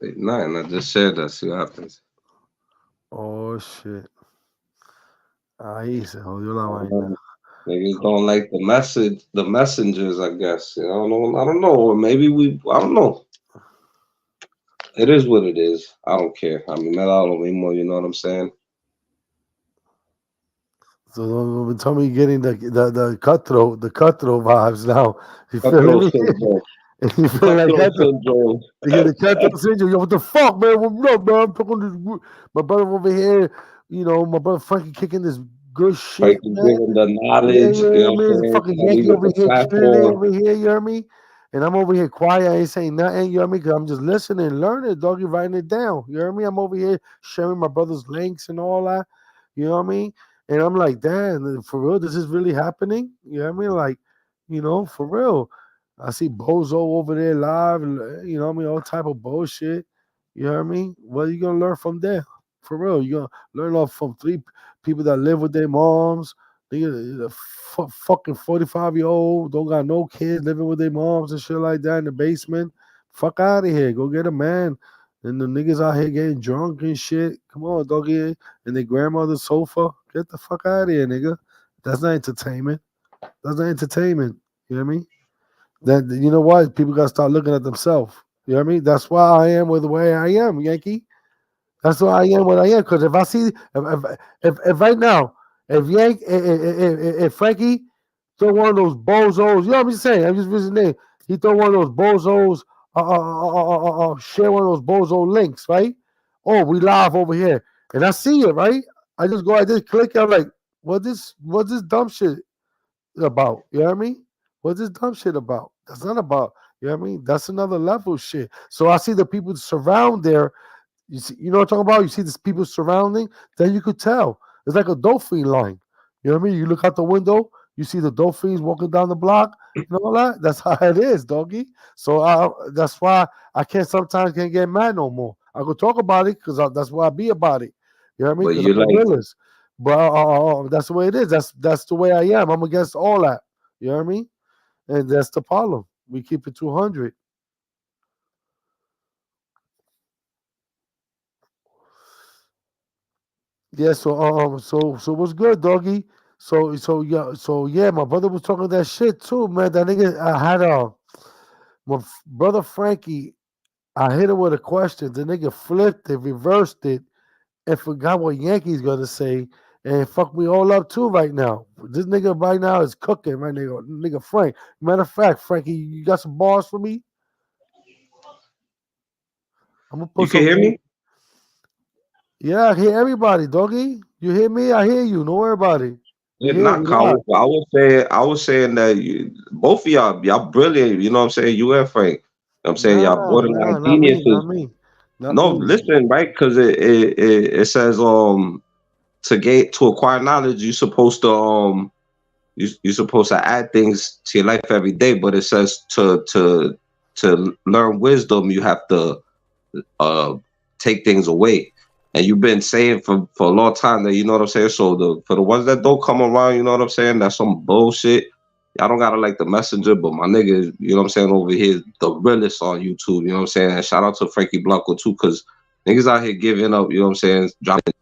Nothing. I just said that. See what happens. Oh shit. Ahí se jodió la vaina. Um, Niggas don't like the message, the messengers. I guess you know. I don't know. Or maybe we. I don't know. It is what it is. I don't care. I mean, not all anymore. You know what I'm saying? So don't tell me you're getting the cutthroat vibes now. You feeling Cutthroat me? syndrome. You feeling like Cutthroat cutthroat? syndrome. You get the cutthroat syndrome. Yo, what the fuck, man? What up, man? I'm talking to my brother over here. You know, my brother Frankie kicking this good Like shit, to man. give them the Yeah, knowledge. yeah, You know yeah, what I'm man. saying? Fucking Tell me Yankee what over the here killing it platform. over here, you hear me? And I'm over here quiet. I ain't saying nothing, you hear me? Because I'm just listening, learning, doggy, writing it down. You hear me? I'm over here sharing my brother's links and all that. You know what I mean? And I'm like, damn, for real, this is really happening? You know what I mean? Like, for real. I see Bozo over there live, you know what I mean? All type of bullshit. You know what I mean? What are you gonna learn from there? For real, you gonna learn off from three people that live with their moms. Nigga, fucking 45-year-old, don't got no kids, living with their moms and shit like that in the basement. Fuck out of here. Go get a man. And the niggas out here getting drunk and shit. Come on, doggy. And their grandmother's sofa. Get the fuck out of here, nigga. That's not entertainment. That's not entertainment. You know what I mean? Then you know what? People gotta start looking at themselves. You know what I mean? That's why I am with the way I am, Yankee. That's why I am what I am. Because if I see, if right now, if Frankie throw one of those bozos, you know what I'm saying? I'm just visiting name. He throw one of those bozos, share one of those bozo links, right? Oh, we live over here, and I see it, right? I just click. I'm like, what this dumb shit about? You know what I mean? What's this dumb shit about? That's not about. You know what I mean? That's another level shit. So I see the people surround there, you know what I'm talking about? You see these people surrounding, then you could tell. It's like a dolphin line. You know what I mean? You look out the window, you see the dolphins walking down the block and all that. That's how it is, doggy. So that's why I can't get mad no more. I could talk about it because that's why I be about it. You know what I mean? But Because you I'm the like realest. But that's the way it is. That's the way I am. I'm against all that. You know what I mean? And that's the problem. We keep it 200. Yeah, so what's good, doggy? So yeah, my brother was talking that shit too, man. That nigga, I had brother Frankie. I hit him with a question. The nigga flipped it, reversed it, and forgot what Yankees gonna say, and fucked me all up too right now. This nigga right now is cooking, right, nigga Frank. Matter of fact, Frankie, you got some bars for me? I'm gonna you put can some. hear me? Yeah, I hear everybody, doggy. You hear me? I hear you. Don't worry about it. We Yeah, here. not We live. cow. I was saying that both of y'all brilliant. You know what I'm saying? You and Frank. You know what I'm saying y'all Nah, borderline nah, not me, not geniuses. me, not No, me. listen, right? Because it says to acquire knowledge, you're supposed to add things to your life every day, but it says to learn wisdom, you have to uh take things away. And you've been saying for a long time that, you know what I'm saying. So for the ones that don't come around, you know what I'm saying. That's some bullshit. I don't gotta like the messenger, but my nigga, you know what I'm saying, over here, the realest on YouTube. You know what I'm saying. And shout out to Frankie Blanco too, cause niggas out here giving up. You know what I'm saying, dropping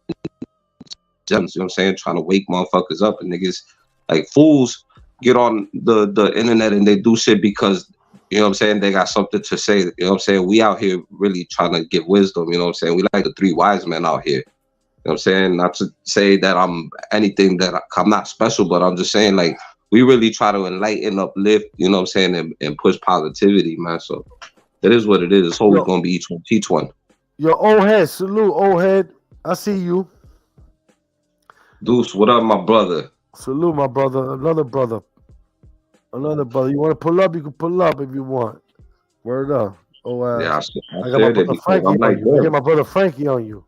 gems. You know what I'm saying, trying to wake motherfuckers up, and niggas like fools get on the internet and they do shit because, you know what I'm saying, they got something to say. You know what I'm saying? We out here really trying to give wisdom. You know what I'm saying? We like the three wise men out here. You know what I'm saying? Not to say that I'm anything that I'm not special, but I'm just saying, like, we really try to enlighten, uplift, you know what I'm saying, and push positivity, man. So it is what it is. It's always Yo, gonna be each one teach one. yo, old head, salute, old head. I see you. Deuce, what up, my brother? Salute, my brother. Another brother. Another brother. You want to pull up? You can pull up if you want. Word up. Oh Yeah, ass. I I got my said it brother because I'm Frankie on like, you. I get damn. my brother Frankie on you.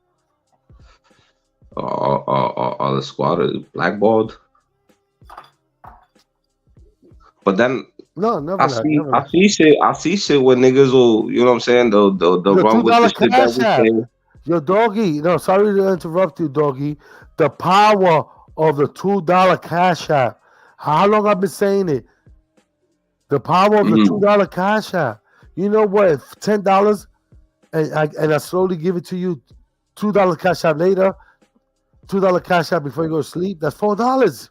All the squad is blackballed. But then No, never that. Never that. I see shit where niggas will, you know what I'm saying, they'll Yo, run two with the dollar shit that cash we app. say. Yo, doggy. No, sorry to interrupt you, doggy. The power of the $2 cash app. How long I've been saying it? The power of the Mm-hmm. $2 cash app. You know what? $10 and I slowly give it to you, $2 cash out later, $2 cash out before you go to sleep. That's $4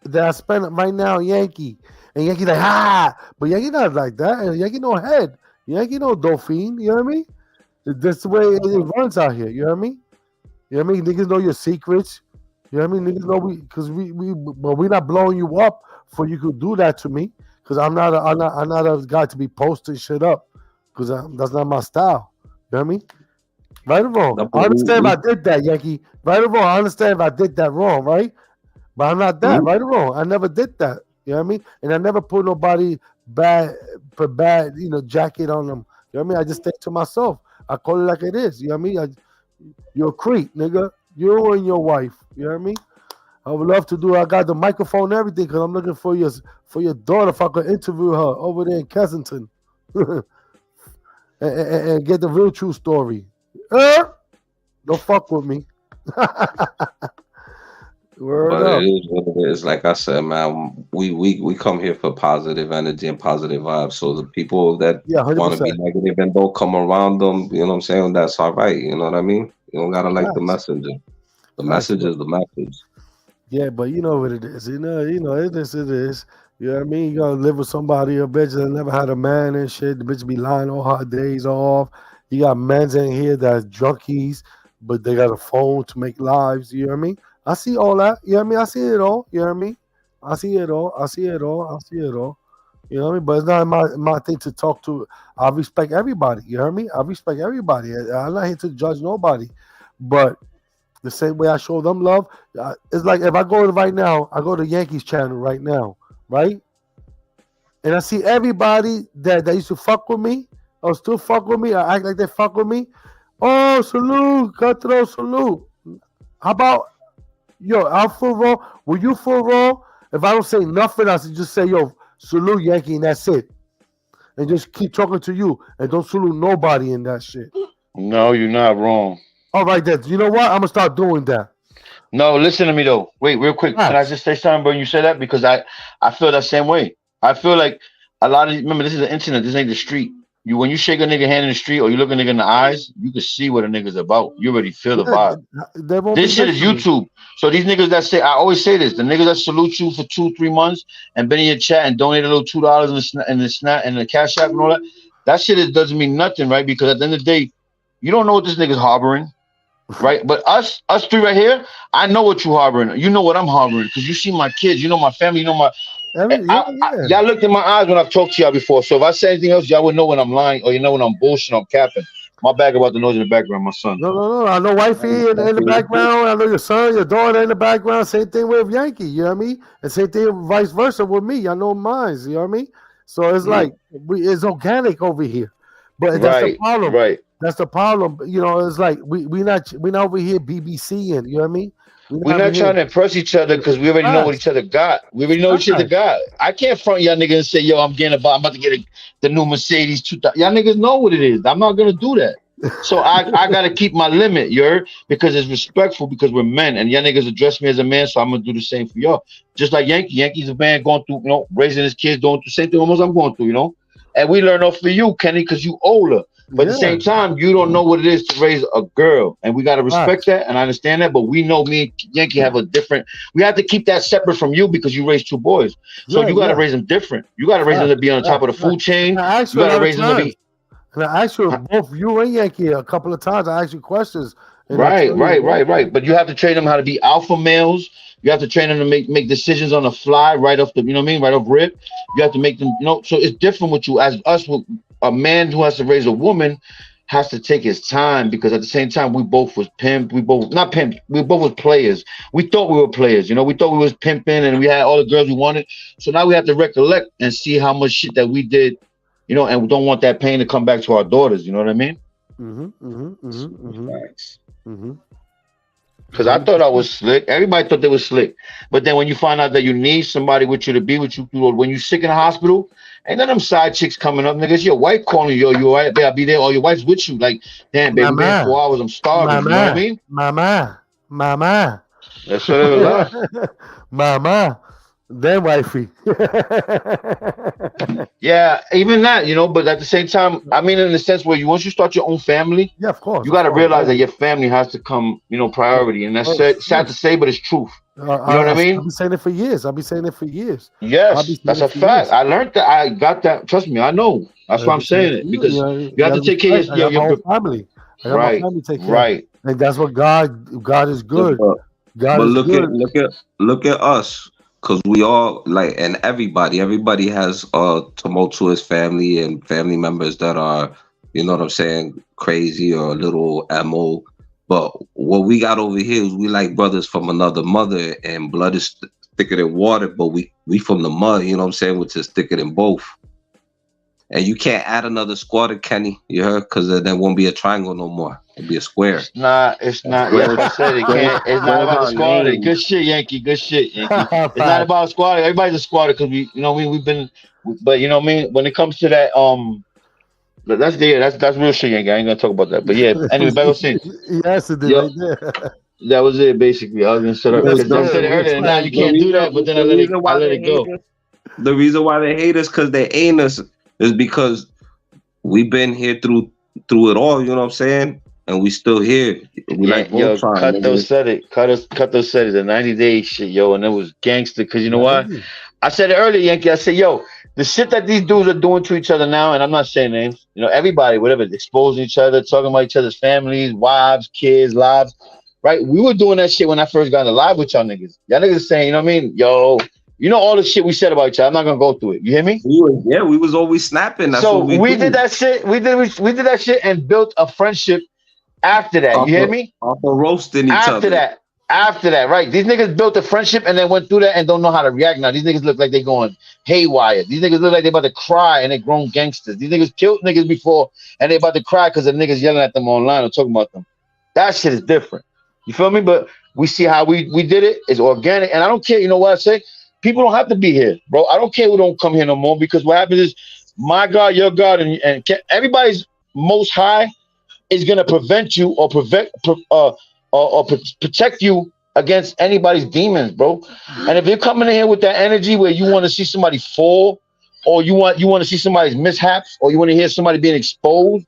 that I spend right now on Yankee. And Yankee like, but Yankee not like that. And Yankee no head. Yankee no dolphin. You know what I mean? That's the way it runs out here. You know what I mean? You know what I mean? Niggas know your secrets. You know what I mean? Niggas know because but we're not blowing you up for you could do that to me. Because I'm not a guy to be posting shit up. Because that's not my style. You know what I mean? Right or wrong? No, I but understand if I did that, Yankee. Right or wrong? I understand if I did that wrong, right? But I'm not that, mhm. right or wrong. I never did that. You know what I mean? And I never put nobody bad put bad, jacket on them. You know what I mean? I just stick to myself. I call it like it is. You know what I mean? You're a creep, nigga. You and your wife. You know what I mean? I would love to do. I got the microphone and everything because I'm looking for your daughter if I could interview her over there in Kensington and get the real true story. Don't fuck with me. Word But it up. is what it is. Like I said, man, we come here for positive energy and positive vibes. So the people that Yeah, want to be 100%. negative and don't come around them, you know what I'm saying? That's all right. You know what I mean? You don't gotta like the Facts. messenger. The Facts. message is the message. Yeah, but you know what it is. It is. It is. You know what I mean? You gotta live with somebody, a bitch that never had a man and shit. The bitch be lying all her days off. You got men's in here that's junkies, but they got a phone to make lives. You know what I mean? I see all that. You know what I mean? I see it all. You know what I mean? I see it all. I see it all. I see it all. You know what I mean? But it's not my thing to talk to. I respect everybody. You know what I mean? I respect everybody. I'm not here to judge nobody. But the same way I show them love, it's like if I go to right now, I go to Yankees channel right now, right? And I see everybody that used to fuck with me or still fuck with me or act like they fuck with me. Oh, salute, cutthroat, salute. How about, yo, I'm full raw. Will you full raw? If I don't say nothing, I should just say, yo, salute Yankee, and that's it. And just keep talking to you and don't salute nobody in that shit. No, you're not wrong. All right, then. You know what? I'm gonna start doing that. No, listen to me though. Wait, real quick. Can I Facts. just say something, bro? You said that because I feel that same way. I feel like a lot of remember this is the internet. This ain't the street. You when you shake a nigga hand in the street or you look a nigga in the eyes, you can see what a nigga's about. You already feel the Yeah, vibe. they won't be This shit next is to me. YouTube. So these niggas that say I always say this, the niggas that salute you for 2, 3 months and been in your chat and donate a little $2 in the snap and the cash app and all that, that shit doesn't mean nothing, right? Because at the end of the day, you don't know what this nigga's harboring. Right, but us three right here, I know what you harboring. You know what I'm harboring because you see my kids, you know my family, you know my. Yeah, yeah. Y'all looked in my eyes when I've talked to y'all before. So if I say anything else, y'all would know when I'm lying or you know when I'm bullshitting, I'm capping. My bag about the noise in the background, my son. No, no, no. I know wifey in the background. I know your son, your daughter in the background. Same thing with Yankee. You know what I mean? And same thing vice versa with me. I know mine's. You know what I mean? So it's like it's organic over here. But that's the Right, problem. right. That's the problem. It's like we not over here BBC and you know what I mean? We're We're not over not here. trying to impress each other because we already know what Facts. each other got. We already know what each other Facts. got. I can't front y'all niggas and say, yo, I'm about to get the new Mercedes 2000. Y'all niggas know what it is. I'm not gonna do that. So I gotta keep my limit, you heard? Because it's respectful because we're men and y'all niggas address me as a man, so I'm gonna do the same for y'all. Just like Yankee. Yankee's a man going through, raising his kids, going through the same thing almost I'm going through, And we learn off of you, Kenny, because you older. But at the Yeah. same time, you don't know what it is to raise a girl, and we gotta respect Facts. that, and I understand that. But we know me and Yankee have a different. We have to keep that separate from you because you raised two boys, so Yeah, you gotta yeah. raise them different. You gotta raise them Facts. to be on top of Facts. the Facts. food chain. And I asked You you a gotta lot of raise them to times. be And I asked you both you and Yankee a couple of times. I asked you questions and I right, tell you right, both. right, right. But you have to train them how to be alpha males. You have to train them to make decisions on the fly, right off the, you know what I mean, right off rip. You have to make them, So it's different with you as us. With a man who has to raise a woman has to take his time because at the same time we both was pimp. We both not pimp. We both was players. We thought we were players. We thought we was pimping and we had all the girls we wanted. So now we have to recollect and see how much shit that we did. And we don't want that pain to come back to our daughters. You know what I mean? Mhm. Mhm. Mhm. Mhm. Facts. Mhm. Because I thought I 100%. was slick. Everybody thought they was slick. But then when you find out that you need somebody with you to be with you, when you sick in the hospital, ain't none of them side chicks coming up, niggas. Your wife calling you, yo, you all right? Babe, I'll be there. Or your wife's with you. Like, damn, babe, we been here Mama. 4 hours. I'm starving. You know what I Mama. mean? Mama. Mama. That's what it was like. Mama. Then wifey. Yeah, even that, but at the same time, I mean, in the sense where once you start your own family, Yeah, of course, you of got to course. realize that Always. your family has to come, priority, and that's First, sad to first. say, but it's truth. You know what I I've mean? been saying it for years. I've been saying it for years. I've been Yes, saying that's it a for fact. years. I learned that. I got that. Trust me, I know. That's why I've I'm been saying it saying for it, years. because You you have gotta to take care respect. of I got my own your family. I got my right, family to take care of. right. And that's what God is Yeah, good. God but is good. look at us, because we all like, and everybody has a tumultuous family and family members that are, you know what I'm saying, crazy or a little mo. But what we got over here is we like brothers from another mother, and blood is thicker than water. But we from the mud, you know what I'm saying, which is thicker than both. And you can't add another squatter, Kenny. You heard? Because then there won't be a triangle no more. It'll be a square. It's not. It's not. Yes, Squares, I said it squares, can't. It's not squares about the are squatter. lame. Good shit, Yankee. Good shit, Yankee. It's not Facts. about squatter. Everybody's a squatter because we've been, but you know what I mean. When it comes to that, but that's real shit, Yankee. I ain't gonna talk about that. But yeah, anyway, back I was saying, He answered it yo, right there. that was it basically. I was gonna shut up Yes, because I sir. said it Yes, earlier, and now sir. you can't do that. But then The reason I why let they it hate go. us, the reason why they hate us, because they ain't us, is because we've been here through it all. You know what I'm saying? And we still here. We Yeah, like yo, Voltron, cut those nigga. said it. Cut those said it. The 90 day shit, yo, and it was gangster. Cause you know what? 90. I said it earlier, Yankee. I said, yo, the shit that these dudes are doing to each other now, and I'm not saying names, everybody, whatever, exposing each other, talking about each other's families, wives, kids, lives, right? We were doing that shit when I first got in the live with y'all niggas. Y'all niggas saying, you know what I mean? Yo, all the shit we said about each other. I'm not gonna go through it. You hear me? We was always snapping. That's what So we we did do. that shit. We did that shit and built a friendship after that. You hear me? Off of roasting each After other. that, after that, right? These niggas built a friendship and then went through that and don't know how to react now. These niggas look like they going haywire. These niggas look like they about to cry and they grown gangsters. These niggas killed niggas before and they about to cry because the niggas yelling at them online or talking about them. That shit is different. You feel me? But we see how we did it. It's organic. And I don't care, you know what I say? People don't have to be here, bro. I don't care who don't come here no more, because what happens is my God, your God, and everybody's most high is going to prevent you or protect you against anybody's demons, bro. And if you're coming in here with that energy where you want to see somebody fall, or you want to see somebody's mishaps, or you want to hear somebody being exposed,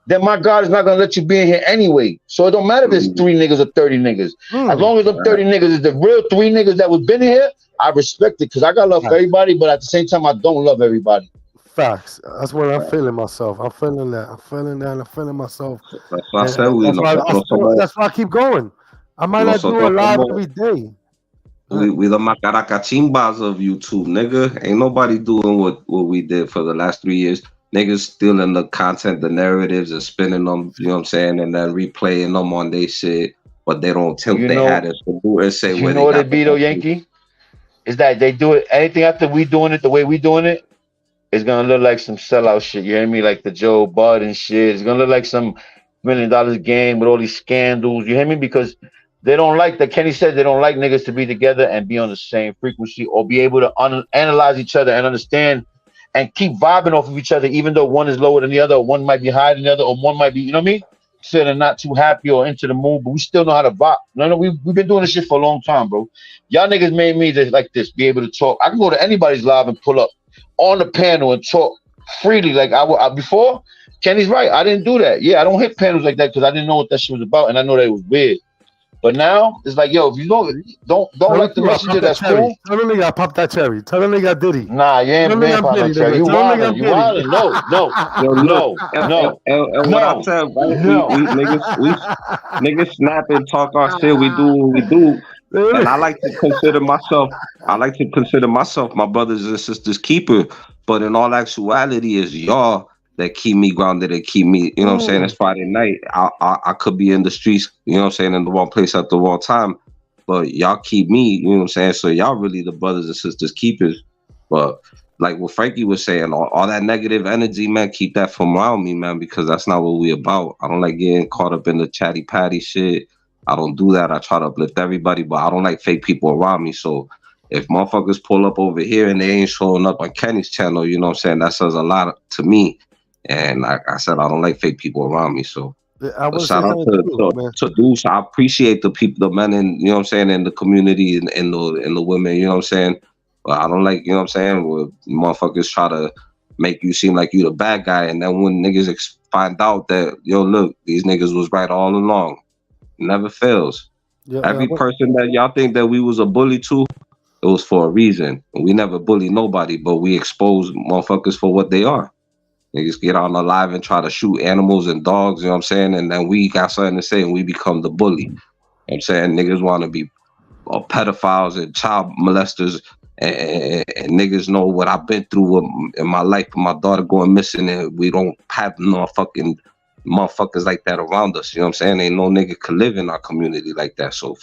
then my God is not going to let you be in here anyway. So it don't matter if it's 3 niggas or 30 niggas. As long as them 30 niggas is the real 3 niggas that was been here, I respect it, because I got love for everybody, but at the same time, I don't love everybody. Facts. That's what I'm feeling myself. I'm feeling that. I'm feeling that. I'm feeling myself. That's what I said. And that's why I keep going. I might not do a live every day. We the macaracachimbas of YouTube, nigga. Ain't nobody doing what we did for the last 3 years. Niggas stealing the content, the narratives, and spinning them, you know what I'm saying, and then replaying them on their shit, but they don't tilt their hat and do and say where they what got it be though, Yankee? Is that they do it, anything after we doing it the way we doing it, it's gonna look like some sellout shit. You hear me? Like the Joe Budden shit. It's gonna look like some $1 million game with all these scandals. You hear me? Because they don't like that. Kenny said they don't like niggas to be together and be on the same frequency, or be able to analyze each other and understand and keep vibing off of each other, even though one is lower than the other, or one might be higher than the other, or one might be, you know what I mean? So they're not too happy or into the mood, but we still know how to vibe. No, we've been doing this shit for a long time, bro. Y'all niggas made me like this, be able to talk. I can go to anybody's live and pull up on the panel and talk freely like I before. Kenny's right. I didn't do that. Yeah, I don't hit panels like that because I didn't know what that shit was about, and I know that it was weird. But now it's like, yo, if you don't like the messenger, that's cool. Tell the nigga I popped that cherry. Tell the nigga I did it. Nah, you ain't been popping that cherry. You wildin'. You wildin'. No. And what I said, right? We niggas snap and talk our shit. We do what we do. And I like to consider myself my brothers and sisters keeper. But in all actuality, it's y'all that keep me grounded and keep me, you know what I'm saying? It's Friday night. I could be in the streets, you know what I'm saying, in the wrong place at the wrong time. But y'all keep me, you know what I'm saying? So y'all really the brothers and sisters keepers. But like what Frankie was saying, all that negative energy, man, keep that from around me, man, because that's not what we about. I don't like getting caught up in the chatty patty shit. I don't do that. I try to uplift everybody, but I don't like fake people around me. So if motherfuckers pull up over here and they ain't showing up on Kenny's channel, you know what I'm saying? That says a lot to me. And like I said, I don't like fake people around me. So shout out to Deuce. I appreciate the people, the men, and you know what I'm saying, in the community and the women, you know what I'm saying. But I don't like, you know what I'm saying, where motherfuckers try to make you seem like you the bad guy, and then when niggas find out that, yo, look, these niggas was right all along. Never fails. Yeah, Every person that y'all think that we was a bully to, it was for a reason. We never bully nobody, but we expose motherfuckers for what they are. Niggas get on the live and try to shoot animals and dogs, you know what I'm saying? And then we got something to say and we become the bully. You know what I'm saying? Niggas want to be pedophiles and child molesters, and niggas know what I've been through in my life with my daughter going missing, and we don't have no fucking motherfuckers like that around us. You know what I'm saying? Ain't no nigga could live in our community like that. So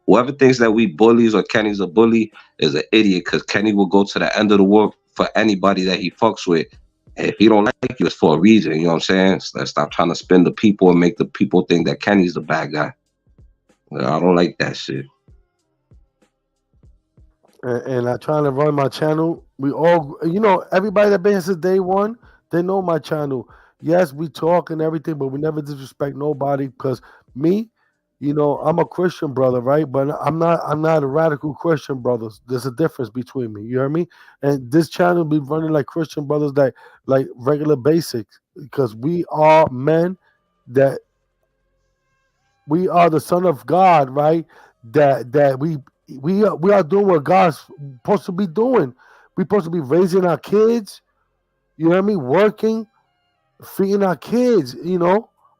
whoever thinks that we bullies or Kenny's a bully is an idiot, because Kenny will go to the end of the world for anybody that he fucks with. And if he don't like you, it's for a reason. You know what I'm saying? So let's stop trying to spin the people and make the people think that Kenny's the bad guy. I don't like that shit. And I trying to run my channel. We all, everybody that been here since day one, they know my channel. Yes, we talk and everything, but we never disrespect nobody, because me, I'm a Christian brother, right? But I'm not a radical Christian brother. There's a difference between me. You hear me? And this channel be running like Christian brothers, that like regular basics, because we are men, that we are the son of God, right? That we are doing what God's supposed to be doing. We're supposed to be raising our kids, you know what I mean? Working, feeding our kids,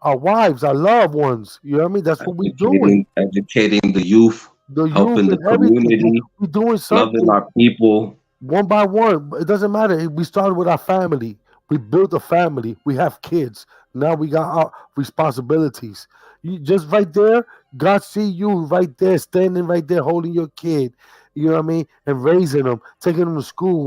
our wives, our loved ones. You know what I mean? That's what we're doing. Educating the youth, helping the community, we're doing something. Loving our people. One by one. It doesn't matter. We started with our family. We built a family. We have kids. Now we got our responsibilities. You just right there, God see you right there, standing right there, holding your kid. You know what I mean? And raising them, taking them to school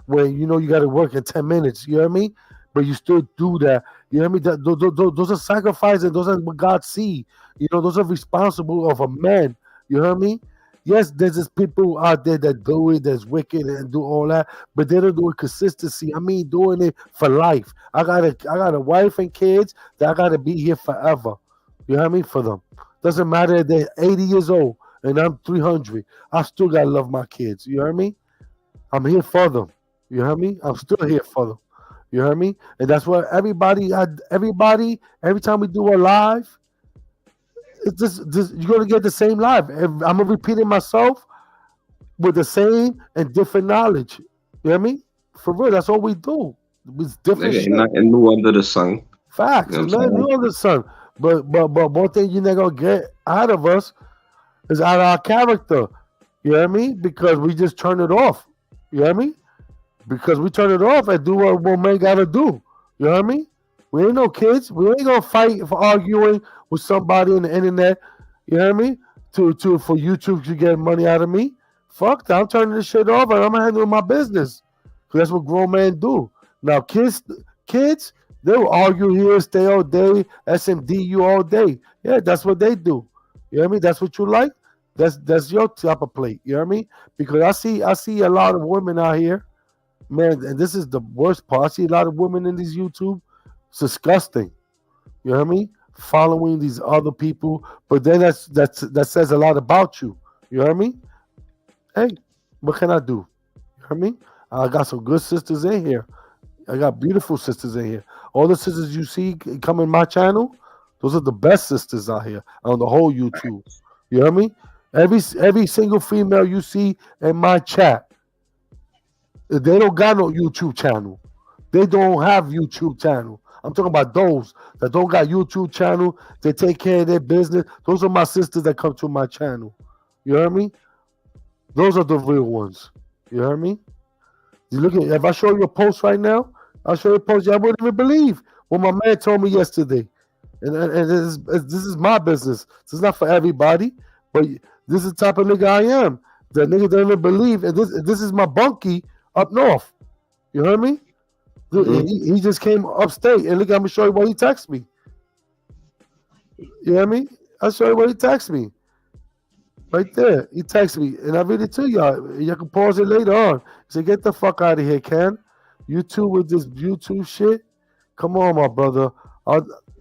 when you got to work in 10 minutes. You know what I mean? But you still do that. You know what I mean? Those are sacrifices. Those are what God see. Those are responsible of a man. You know what I mean? Yes, there's just people out there that do it, that's wicked and do all that, but they don't do it consistency. I mean, doing it for life. I got a wife and kids that I got to be here forever. You know what I mean? For them. Doesn't matter if they're 80 years old and I'm 300. I still got to love my kids. You know what I mean? I'm here for them. You know what I mean? I'm still here for them. You know what I mean? And that's what everybody, every time we do a live, it's just you're going to get the same live. I'm repeating myself with the same and different knowledge. You know what I mean? For real, that's all we do. It's different shit. Nothing new under the sun. Facts. There's nothing new under the sun. But one thing you're not going to get out of us is out of our character. You know what I mean? Because we just turn it off. You know what I mean? Because we turn it off and do what men got to do. You know what I mean? We ain't no kids. We ain't going to fight for arguing with somebody on the internet. You know what I mean? For YouTube to get money out of me. Fuck that. I'm turning this shit off and I'm handling my business. Because that's what grown men do. Now, kids, they will argue here, stay all day, SMD you all day. Yeah, that's what they do. You know what I mean? That's what you like. That's your type of plate. You know what I mean? Because I see a lot of women out here, man, and this is the worst part. I see a lot of women in this YouTube. It's disgusting. You know what I mean? Following these other people, but then that says a lot about you. You know what I mean? Hey, what can I do? You know what I mean? I got some good sisters in here. I got beautiful sisters in here. All the sisters you see come in my channel, those are the best sisters out here on the whole YouTube. You know what I mean? Every single female you see in my chat, they don't got no YouTube channel. They don't have YouTube channel. I'm talking about those that don't got YouTube channel. They take care of their business. Those are my sisters that come to my channel. You know what I mean? Those are the real ones. You know what I mean? You look at, if I show you a post right now, I'll show you a post. I wouldn't even believe what my man told me yesterday. And this is my business. This is not for everybody, but this is the type of nigga I am. That nigga don't even believe. And this is my bunkie up north. You know what I mean? Mm-hmm. He just came upstate, and look, I'm gonna show you what he texted me. You know what I mean? I'll show you what he texted me. Right there, he texted me, and I read it to y'all. You can pause it later on. He said, "Get the fuck out of here, Ken. You two with this YouTube shit. Come on, my brother."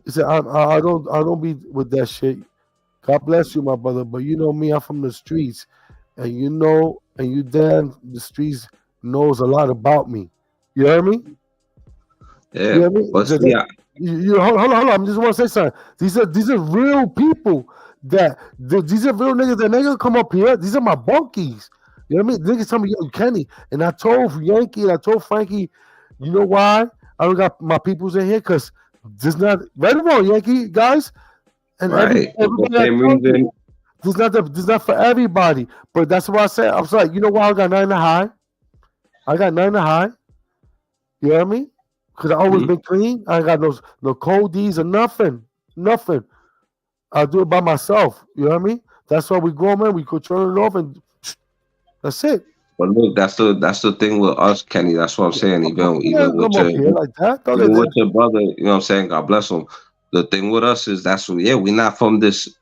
He said, "I don't be with that shit. God bless you, my brother. But you know me, I'm from the streets, and you know, and you damn the streets knows a lot about me. You hear me? You Yeah, hear me? but see, Hold on. I just want to say something. These are real people these are real niggas that niggas come up here. These are my bunkies. You know what I mean? Niggas tell me, yo, Kenny. And I told Yankee and I told Frankie, you know why? I don't got my peoples in here because there's not right or wrong, Yankee guys. And right, it's the everybody I same told you, reason. this not for everybody. But that's what I said. I was like, you know why I got nine to high? I got nine to high. You hear me? Because I always Mhm. been clean. I ain't got no cold D's or nothing. Nothing. I do it by myself. You know what I mean? That's why we grow, man. We could turn it off and that's it. But look, that's the thing with us, Kenny. That's what I'm saying. Even Yeah, even with come up your here like that. even with your brother, you know what I'm saying? God bless him. The thing with us is that's what, yeah, we're not from this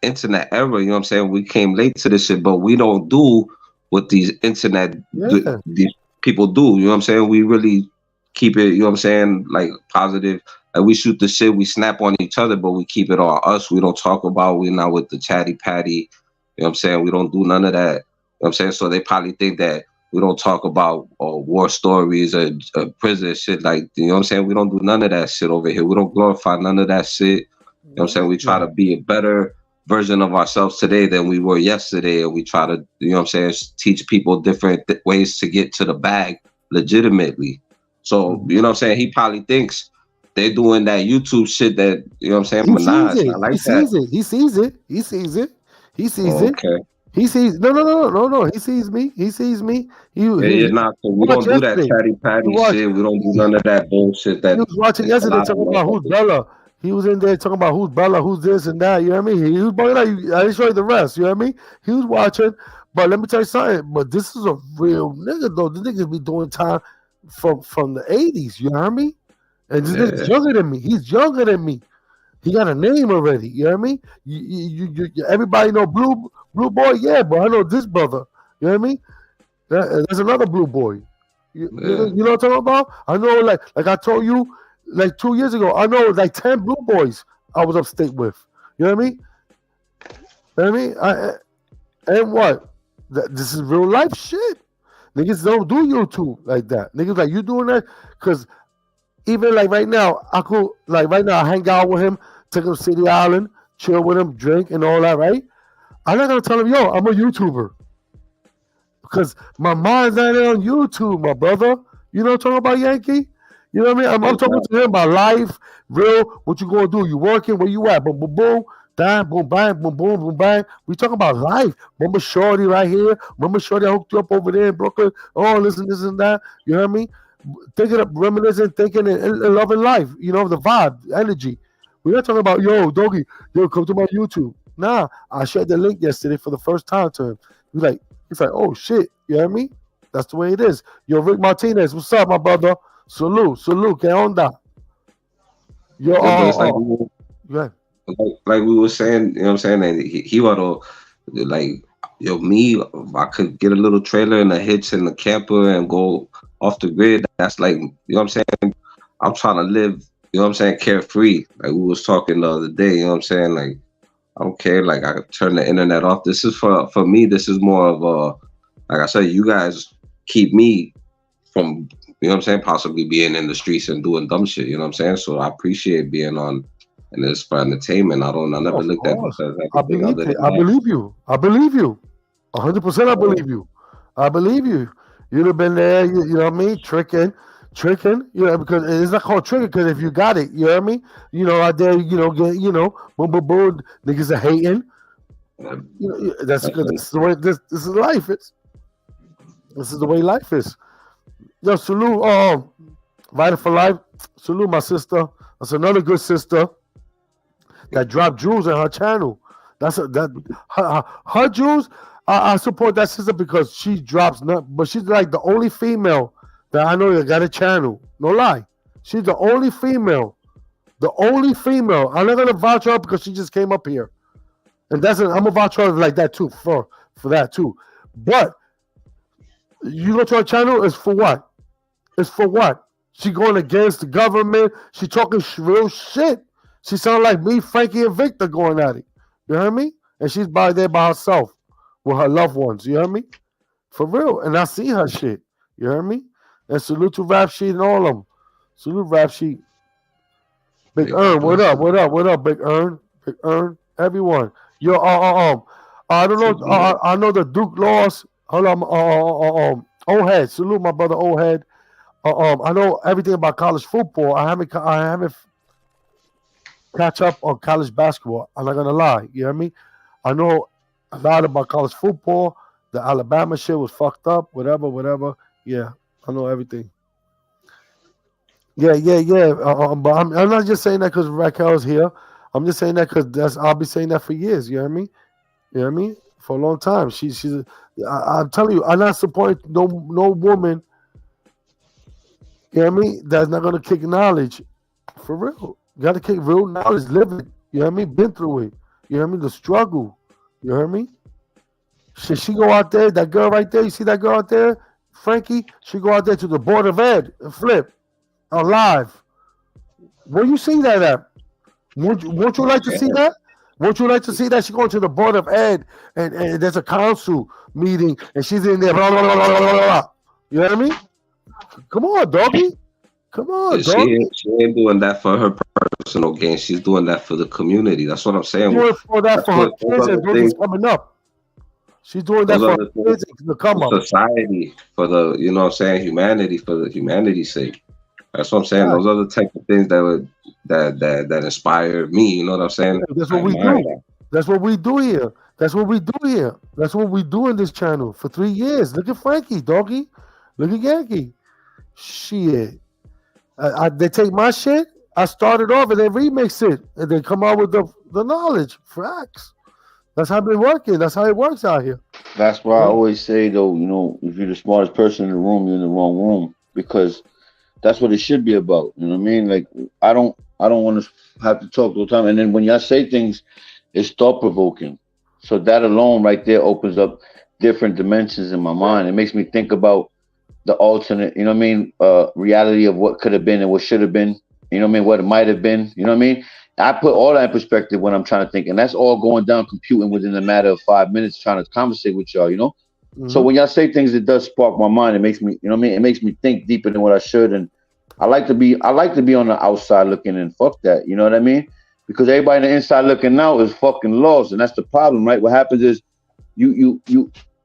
internet era, you know what I'm saying? We came late to this shit, but we don't do what these Yeah. these people do, you know what I'm saying? We really keep it, you know what I'm saying, like positive. Like we shoot the shit, we snap on each other, but we keep it on us. We don't talk about, we're not with the chatty patty, you know what I'm saying? We don't do none of that. You know what I'm saying? So they probably think that we don't talk about war stories or prison shit. Like, you know what I'm saying? We don't do none of that shit over here. We don't glorify none of that shit. You know what I'm saying? We try to be a better version of ourselves today than we were yesterday. And we try to, you know what I'm saying, teach people different ways to get to the bag legitimately. So, you know what I'm saying? He probably thinks they're doing that YouTube shit that, you know what I'm saying? He But nah, sees it's it. not He like that. sees it. He sees it. He sees it. He sees Oh, it. okay. He sees no. He sees me. He sees me. Yeah, He you're not. So we watched don't do that yesterday. chatty He patty watched. shit. We don't do He, none of that bullshit he that was watching a yesterday lot of talking about who's motherfuckers. Bella. He was in there talking about who's Bella, who's this and that. You know what I mean? He was bugging out. I didn't show you the rest. You know what I mean? He was watching. But let me tell you something. But this is a real nigga though. This nigga be doing time from the 80s. You know what I mean? And this nigga's Yeah, younger than me. He's younger than me. He got a name already. You know what I mean? Everybody know Blue Boy, yeah, but I know this brother. You know what I mean? There's another Blue Boy. yeah. You know what I'm talking about? I know, like I told you, like 2 years ago, I know like 10 Blue Boys I was upstate with. You know what I mean? You know what I mean? And what? This is real life shit. Niggas don't do YouTube like that. Niggas like you doing that because even like right now, I could like right now I hang out with him, take him to City Island, chill with him, drink and all that, right? I'm not gonna tell him, yo, I'm a YouTuber. Because my mind's not on YouTube, my brother. You know what I'm talking about, Yankee? You know what I mean? I'm talking to him about life, real, what you gonna do. You working, where you at? Boom, boom, boom. Bang, boom, bang, boom, boom, boom, bang. We talking about life. Remember Shorty right here? Remember Shorty I hooked you up over there in Brooklyn? Oh, listen, this and that. You hear me? Thinking of reminiscing, thinking and loving life. You know, the vibe, the energy. We're not talking about, yo, doggy, yo, come to my YouTube. Nah, I shared the link yesterday for the first time to him. He's like, oh shit, you hear me? That's the way it is. Yo, Rick Martinez, what's up, my brother? Salute, que onda? Yo, Yeah, but it's like yeah. like we were saying, you know what I'm saying? And he ought to like, yo, me, if I could get a little trailer and a hitch and a camper and go off the grid. That's like, you know what I'm saying? I'm trying to live, you know what I'm saying, carefree. Like we was talking the other day, you know what I'm saying? Like I don't care. Like I could turn the internet off. This is for me. This is more of a, like I said, you guys keep me from, you know what I'm saying, possibly being in the streets and doing dumb shit. You know what I'm saying? So I appreciate being on, and it's for entertainment. I never Of looked at this course. as I anything believe other it. than I that. believe you. I believe you. 100% I So, believe you. I believe you. You'd have been there, you know what I mean? Tricking, you know, because it's not called tricking because if you got it, you know what I mean? You know, out there, you know, get, you know, boom, boom, boom, niggas are hating. uh, You know, that's that's because that's the way this is life is. This is the way life is. Yo, salute, Vital for Life. Salute my sister. That's another good sister that dropped jewels on her channel. Her jewels. I support that sister because she drops not, but she's like the only female that I know that got a channel. No lie, she's the only female. The only female. I'm not gonna vouch her up because she just came up here, and I'm gonna vouch her like that too for that too. But you go to her channel is for what? It's for what? She going against the government. She talking real shit. She sound like me, Frankie, and Victor going at it. You hear me? And she's by there by herself. with her loved ones. You hear me? For real. And I see her shit. You hear me? And salute to Rap Sheet and all of them. Salute Rap Sheet. Big Hey, Earn, God what bless up? her. What up? What up, Big Earn? Big Earn, everyone. Yo, I don't know. I know the Duke lost. Hold on, old head. Salute my brother, old head. I know everything about college football. I haven't catch up on college basketball. I'm not gonna lie. You hear me? I know a lot about college football. The Alabama shit was fucked up. Whatever, whatever. Yeah, I know everything. Yeah. But I'm not just saying that because Raquel's here. I'm just saying that because I'll be saying that for years. You hear me? You hear me? For a long time. I'm telling you, I'm not supporting no woman. You hear me? That's not gonna kick knowledge. For real. You gotta kick real knowledge, live it. You hear me? Been through it. You hear me? The struggle. You hear me? Should she go out there, that girl right there, you see that girl out there, Frankie? She go out there to the Board of Ed and flip on live. Where you see that at? Won't you like to see that? Won't you like to see that? She going to the Board of Ed and there's a council meeting and she's in there, blah, blah, blah, blah, blah, blah. You know what I mean? Come on, doggy. Come on, doggy. She ain't doing that for her personal gain. She's doing that for the community. That's what I'm saying. Doing for that That's for her what kids and those that's coming up. She's doing that those for other her things kids to come up. society, for the, you know what I'm saying, humanity, for the humanity's sake. That's what I'm saying. Right. Those are the type of things that inspire me. You know what I'm saying? That's what we do. That's what we do here. That's what we do here. That's what we do in this channel for 3 years. Look at Frankie, doggy. Look at Yankee. Shit. They take my shit. I started off and they remix it and they come out with the knowledge. Facts. That's how it's been working. That's how it works out here. That's why I always say though, you know, if you're the smartest person in the room, you're in the wrong room, because that's what it should be about. You know what I mean? Like I don't want to have to talk all the time. And then when y'all say things, it's thought provoking. So that alone right there opens up different dimensions in my mind. It makes me think about the alternate, you know what I mean, reality of what could have been and what should have been, you know what I mean, what it might have been, you know what I mean? I put all that in perspective when I'm trying to think, and that's all going down computing within a matter of 5 minutes trying to conversate with y'all, you know? Mm-hmm. So when y'all say things, it does spark my mind. It makes me, you know what I mean? It makes me think deeper than what I should. And I like to be on the outside looking in. Fuck that, you know what I mean? Because everybody on the inside looking out is fucking lost, and that's the problem, right? What happens is this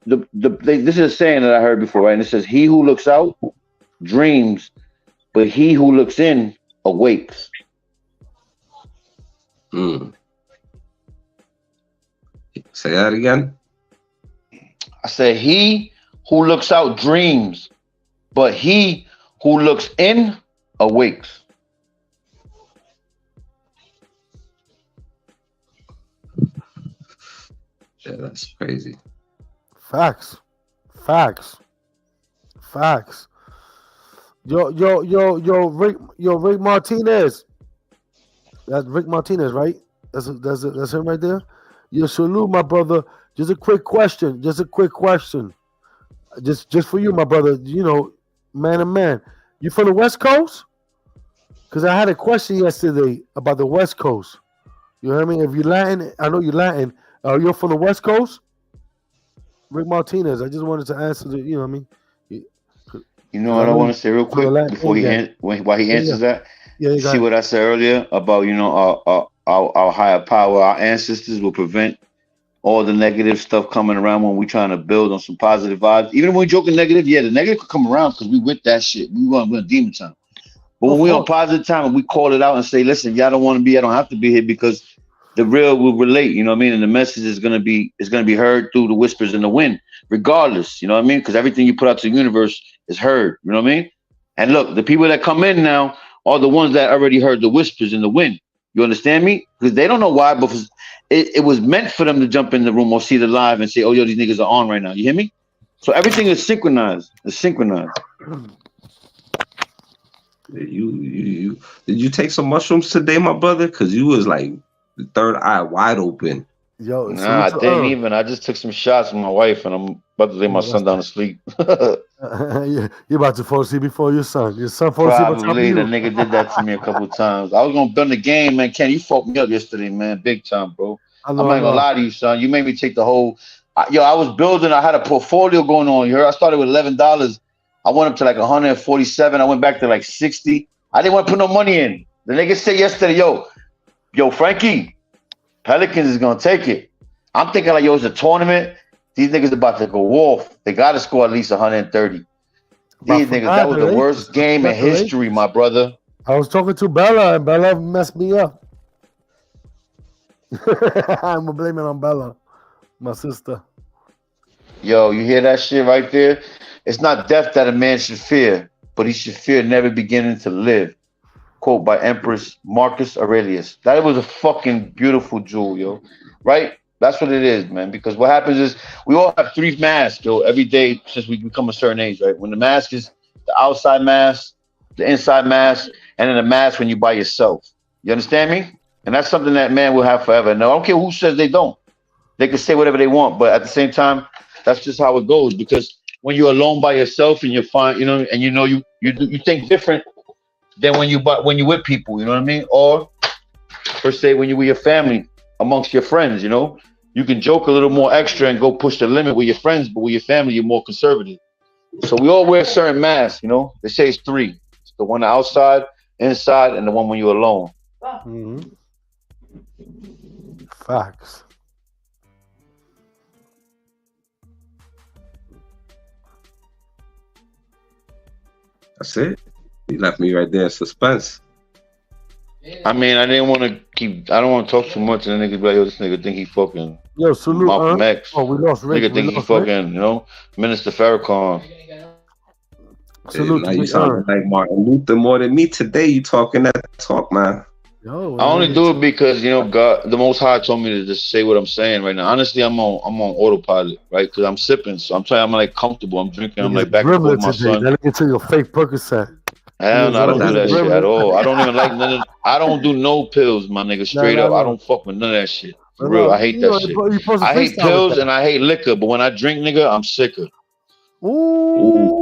is a saying that I heard before, right? And it says, "He who looks out dreams, but he who looks in awakes." Say that again. I said, "He who looks out dreams, but he who looks in awakes." Yeah, that's crazy. Facts. Yo, Rick Martinez. That's Rick Martinez, right? That's him right there. Yo, salute, my brother. Just a quick question. Just for you, my brother. You know, man to man. You from the West Coast? Because I had a question yesterday about the West Coast. You know what I mean? If you're Latin, I know you're Latin. You're from the West Coast? Rick Martinez. I just wanted to answer the, you know what I mean? You know what I want to say real quick before while he answers that? Yeah, see what I said earlier about, you know, our higher power, our ancestors will prevent all the negative stuff coming around when we're trying to build on some positive vibes. Even when we're joking negative, yeah, the negative could come around because we with that shit. We're in demon time. But when we're on positive time and we call it out and say, listen, y'all don't want to be, I don't have to be here, because the real will relate, you know what I mean? And the message is gonna be heard through the whispers in the wind, regardless, you know what I mean? Because everything you put out to the universe is heard, you know what I mean? And look, the people that come in now are the ones that already heard the whispers in the wind. You understand me? Because they don't know why, but it was meant for them to jump in the room or see the live and say, oh, yo, these niggas are on right now. You hear me? So everything is synchronized. It's synchronized. Did you take some mushrooms today, my brother? Because you was like the third eye wide open. Yo, nah, I didn't even. I just took some shots with my wife, and I'm about to lay my son down to sleep. You're about to fall asleep before your son. Your son fall asleep. Probably the nigga did that to me a couple times. I was gonna bend the game, man. Ken, you fucked me up yesterday, man. Big time, bro. I'm not gonna lie to you, son. You made me take the whole I was building. I had a portfolio going on. You heard? I started with $11. I went up to like 147. I went back to like 60. I didn't want to put no money in. The nigga said yesterday, yo, Frankie, Pelicans is gonna take it. I'm thinking like, yo, it's a tournament. These niggas about to go off. They got to score at least 130. These niggas, that was the worst game in history, my brother. I was talking to Bella, and Bella messed me up. I'm gonna blame it on Bella, my sister. Yo, you hear that shit right there? It's not death that a man should fear, but he should fear never beginning to live. Quote by Empress Marcus Aurelius. That was a fucking beautiful jewel, yo. Right? That's what it is, man. Because what happens is we all have 3 masks, yo, every day since we become a certain age, right? When the mask is the outside mask, the inside mask, and then the mask when you by yourself. You understand me? And that's something that man will have forever. Now, I don't care who says they don't. They can say whatever they want, but at the same time, that's just how it goes. Because when you're alone by yourself and you're fine, you know, and you know you think different than when you with people, you know what I mean? Or per se when you with your family, amongst your friends, you know, you can joke a little more extra and go push the limit with your friends, but with your family, you're more conservative. So we all wear certain masks, you know. They say it's 3. It's the one outside, inside, and the one when you're alone. Mm-hmm. Facts. That's it. You left me right there in suspense. I mean, I don't want to talk too much, and the nigga be like, yo, this nigga think he fucking salute, Malcolm X. Oh, we lost Rick. Nigga think he fucking, you know, Minister Farrakhan. Salute. Now you sound like Martin Luther more than me today. You talking that talk, man. Yo, I only do it because, you know, God, the Most High told me to just say what I'm saying right now. Honestly, I'm on autopilot, right? Because I'm sipping, so I'm like comfortable. I'm drinking. I'm like back and forth with my son. Let me get to your fake Percocet. Hell no, I don't do that shit at all. I don't even like none of. I don't do no pills, my nigga. Straight up, I don't fuck with none of that shit. For real, I hate that shit. I hate pills and I hate liquor, but when I drink, nigga, I'm sicker. Ooh.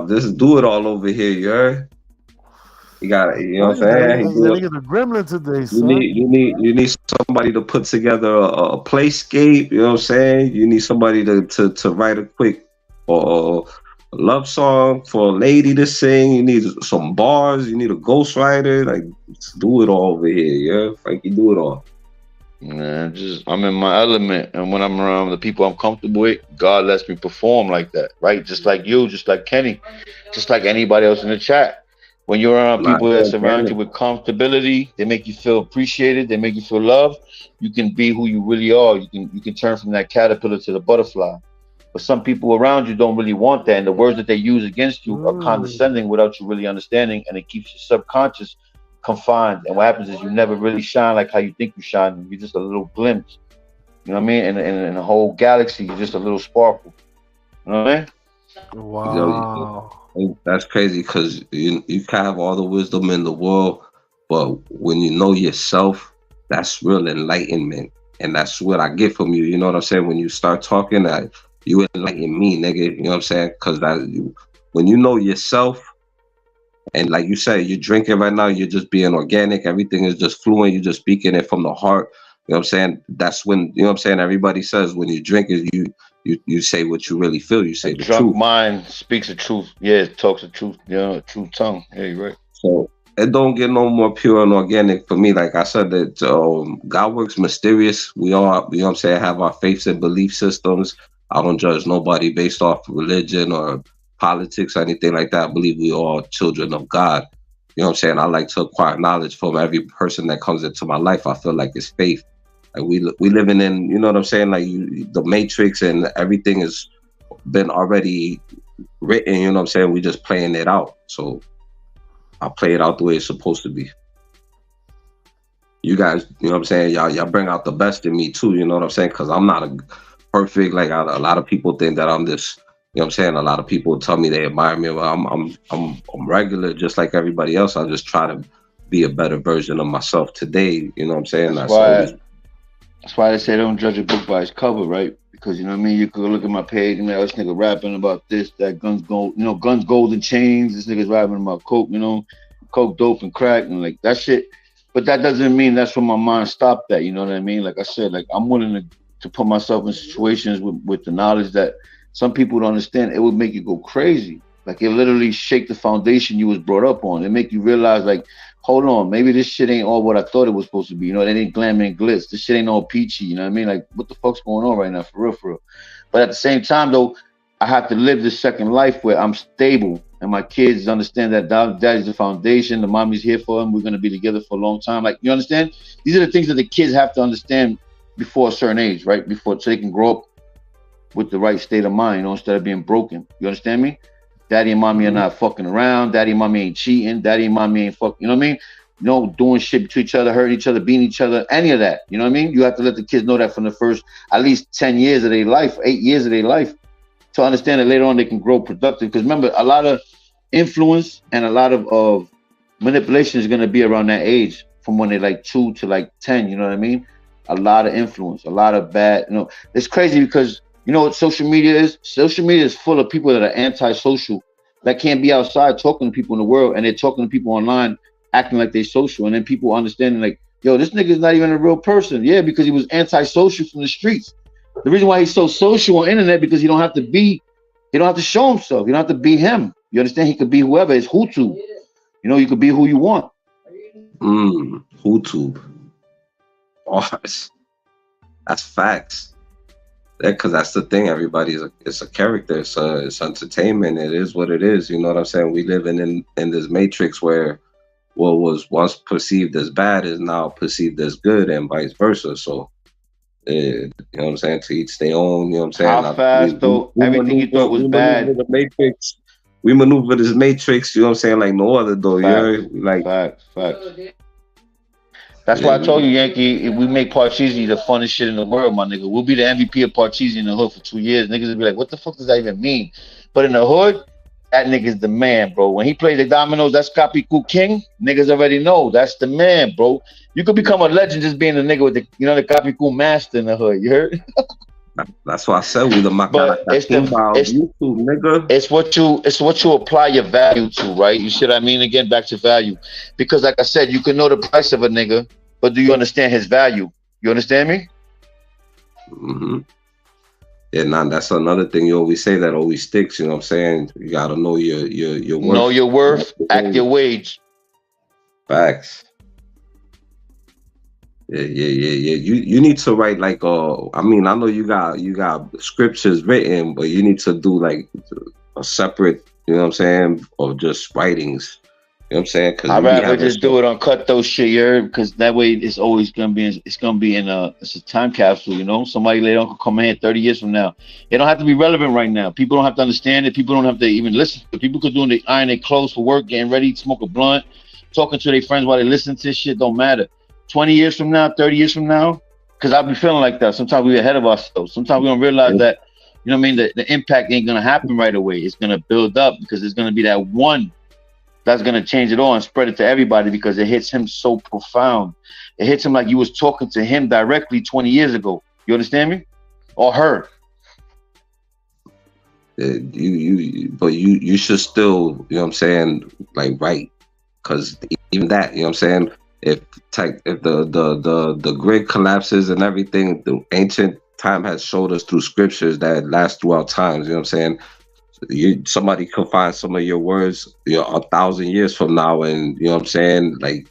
This is do it all over here, you heard? You got it. You know what I'm saying? You get a gremlin today, son. You need somebody to put together a playscape. You know what I'm saying? You need somebody to write a quick or a love song for a lady to sing. You need some bars. You need a ghostwriter. Like, just do it all over here, yeah. Frankie, do it all. Man, I'm in my element, and when I'm around the people I'm comfortable with, God lets me perform like that, right? Just like you, just like Kenny, just like anybody else in the chat. When you're around people that surround you with comfortability, they make you feel appreciated, they make you feel loved. You can be who you really are. You can turn from that caterpillar to the butterfly. But some people around you don't really want that, and the words that they use against you are condescending without you really understanding, and it keeps your subconscious confined. And what happens is you never really shine like how you think you shine. You're just a little glimpse. You know what I mean? And in the whole galaxy, you're just a little sparkle. You know what I mean? Wow. That's crazy because you can have all the wisdom in the world, but when you know yourself, that's real enlightenment. And that's what I get from you. You know what I'm saying? When you start talking, you enlighten me, nigga. You know what I'm saying? Because when you know yourself, and like you said, you're drinking right now, you're just being organic. Everything is just fluent. You're just speaking it from the heart. You know what I'm saying? That's when, you know what I'm saying? Everybody says when you drink it, you say what you really feel. You say the truth. Drunk mind speaks the truth. Yeah, it talks the truth. Yeah, truth tongue. Yeah, you're right. So it don't get no more pure and organic for me. Like I said, that God works mysterious. We all, you know what I'm saying, have our faiths and belief systems. I don't judge nobody based off religion or politics or anything like that. I believe we all children of God. You know what I'm saying? I like to acquire knowledge from every person that comes into my life. I feel like it's faith. Like we living in, you know what I'm saying? Like the Matrix and everything has been already written. You know what I'm saying? We just playing it out. So I play it out the way it's supposed to be. You guys, you know what I'm saying? Y'all bring out the best in me too. You know what I'm saying? Because I'm not a perfect. Like a lot of people think that I'm this. You know what I'm saying? A lot of people tell me they admire me. Well, I'm regular, just like everybody else. I just try to be a better version of myself today. You know what I'm saying? That's why they say don't judge a book by its cover, right? Because you know what I mean. You could look at my page and be like, this nigga rapping about this, that, guns, gold, you know, guns, gold, and chains. This nigga's rapping about coke, you know, coke, dope, and crack, and like that shit. But that doesn't mean that's where my mind stopped at. You know what I mean? Like I said, like I'm willing to put myself in situations with the knowledge that some people don't understand. It would make you go crazy. Like it literally shake the foundation you was brought up on. It make you realize, like, hold on, maybe this shit ain't all what I thought it was supposed to be. You know, it ain't glamour and glitz. This shit ain't all peachy. You know what I mean? Like, what the fuck's going on right now, for real, for real? But at the same time, though, I have to live this second life where I'm stable and my kids understand that daddy's the foundation, the mommy's here for them, we're going to be together for a long time. Like, you understand? These are the things that the kids have to understand before a certain age, right? Before, so they can grow up with the right state of mind, you know, instead of being broken. You understand me? Daddy and mommy are not fucking around. Daddy and mommy ain't cheating. Daddy and mommy ain't fucking, you know what I mean? No doing shit to each other, hurting each other, beating each other, any of that. You know what I mean? You have to let the kids know that from the first, at least 10 years of their life, 8 years of their life, to understand that later on they can grow productive. Because remember, a lot of influence and a lot of manipulation is going to be around that age, from when they're like 2 to like 10. You know what I mean? A lot of influence, a lot of bad. You know, it's crazy because you know what social media is? Social media is full of people that are antisocial, that can't be outside talking to people in the world, and they're talking to people online, acting like they're social, and then people understanding like, yo, this nigga's not even a real person. Yeah, because he was antisocial from the streets. The reason why he's so social on internet because he don't have to show himself. You don't have to be him. You understand? He could be whoever. It's Hutu. You know, you could be who you want. Hutu. Oh, that's facts. Because that's the thing. It's a character. It's entertainment. It is what it is. You know what I'm saying? We live in this matrix where what was once perceived as bad is now perceived as good, and vice versa. So, you know what I'm saying? To each their own. You know what I'm saying? How fast though? Everything you thought was bad. The matrix. We maneuver this matrix. You know what I'm saying? Like no other though. Facts. You know, like facts. That's why I told you, Yankee, if we make Parcheesi the funnest shit in the world, my nigga, we'll be the MVP of Parcheesi in the hood for 2 years. Niggas will be like, what the fuck does that even mean? But in the hood, that nigga's the man, bro. When he plays the dominoes, that's Kapiku King. Niggas already know that's the man, bro. You could become a legend just being the nigga with the, you know, the Kapiku master in the hood. You heard? That's why I said we the But YouTube, nigga. It's what you apply your value to, right? You see what I mean? Again, back to value. Because like I said, you can know the price of a nigga, but do you understand his value? You understand me? Mm-hmm. Yeah, nah, that's another thing you always say that always sticks. You know what I'm saying? You gotta know your worth. Know your worth, act your wage. Facts. Yeah. You need to write like I mean, I know you got scriptures written, but you need to do like a separate, you know what I'm saying, or just writings. You know what I'm saying? Cause I'd rather just do it on cut those shit, here, because that way it's always gonna be in it's a time capsule, you know. Somebody later on can come in here 30 years from now. It don't have to be relevant right now. People don't have to understand it. People don't have to even listen. People could do the iron their clothes for work, getting ready to smoke a blunt, talking to their friends while they listen to this shit. Don't matter. 20 years from now, 30 years from now, because I'll be feeling like that. Sometimes we're ahead of ourselves. Sometimes we don't realize that, you know what I mean, the impact ain't going to happen right away. It's going to build up because there's going to be that one that's going to change it all and spread it to everybody because it hits him so profound. It hits him like you was talking to him directly 20 years ago. You understand me? Or her. But you should still, you know what I'm saying, like write. Because even that, you know what I'm saying, if the grid collapses and everything, the ancient time has showed us through scriptures that last throughout times. You know what I'm saying? Somebody could find some of your words, 1,000 years from now, and you know what I'm saying? Like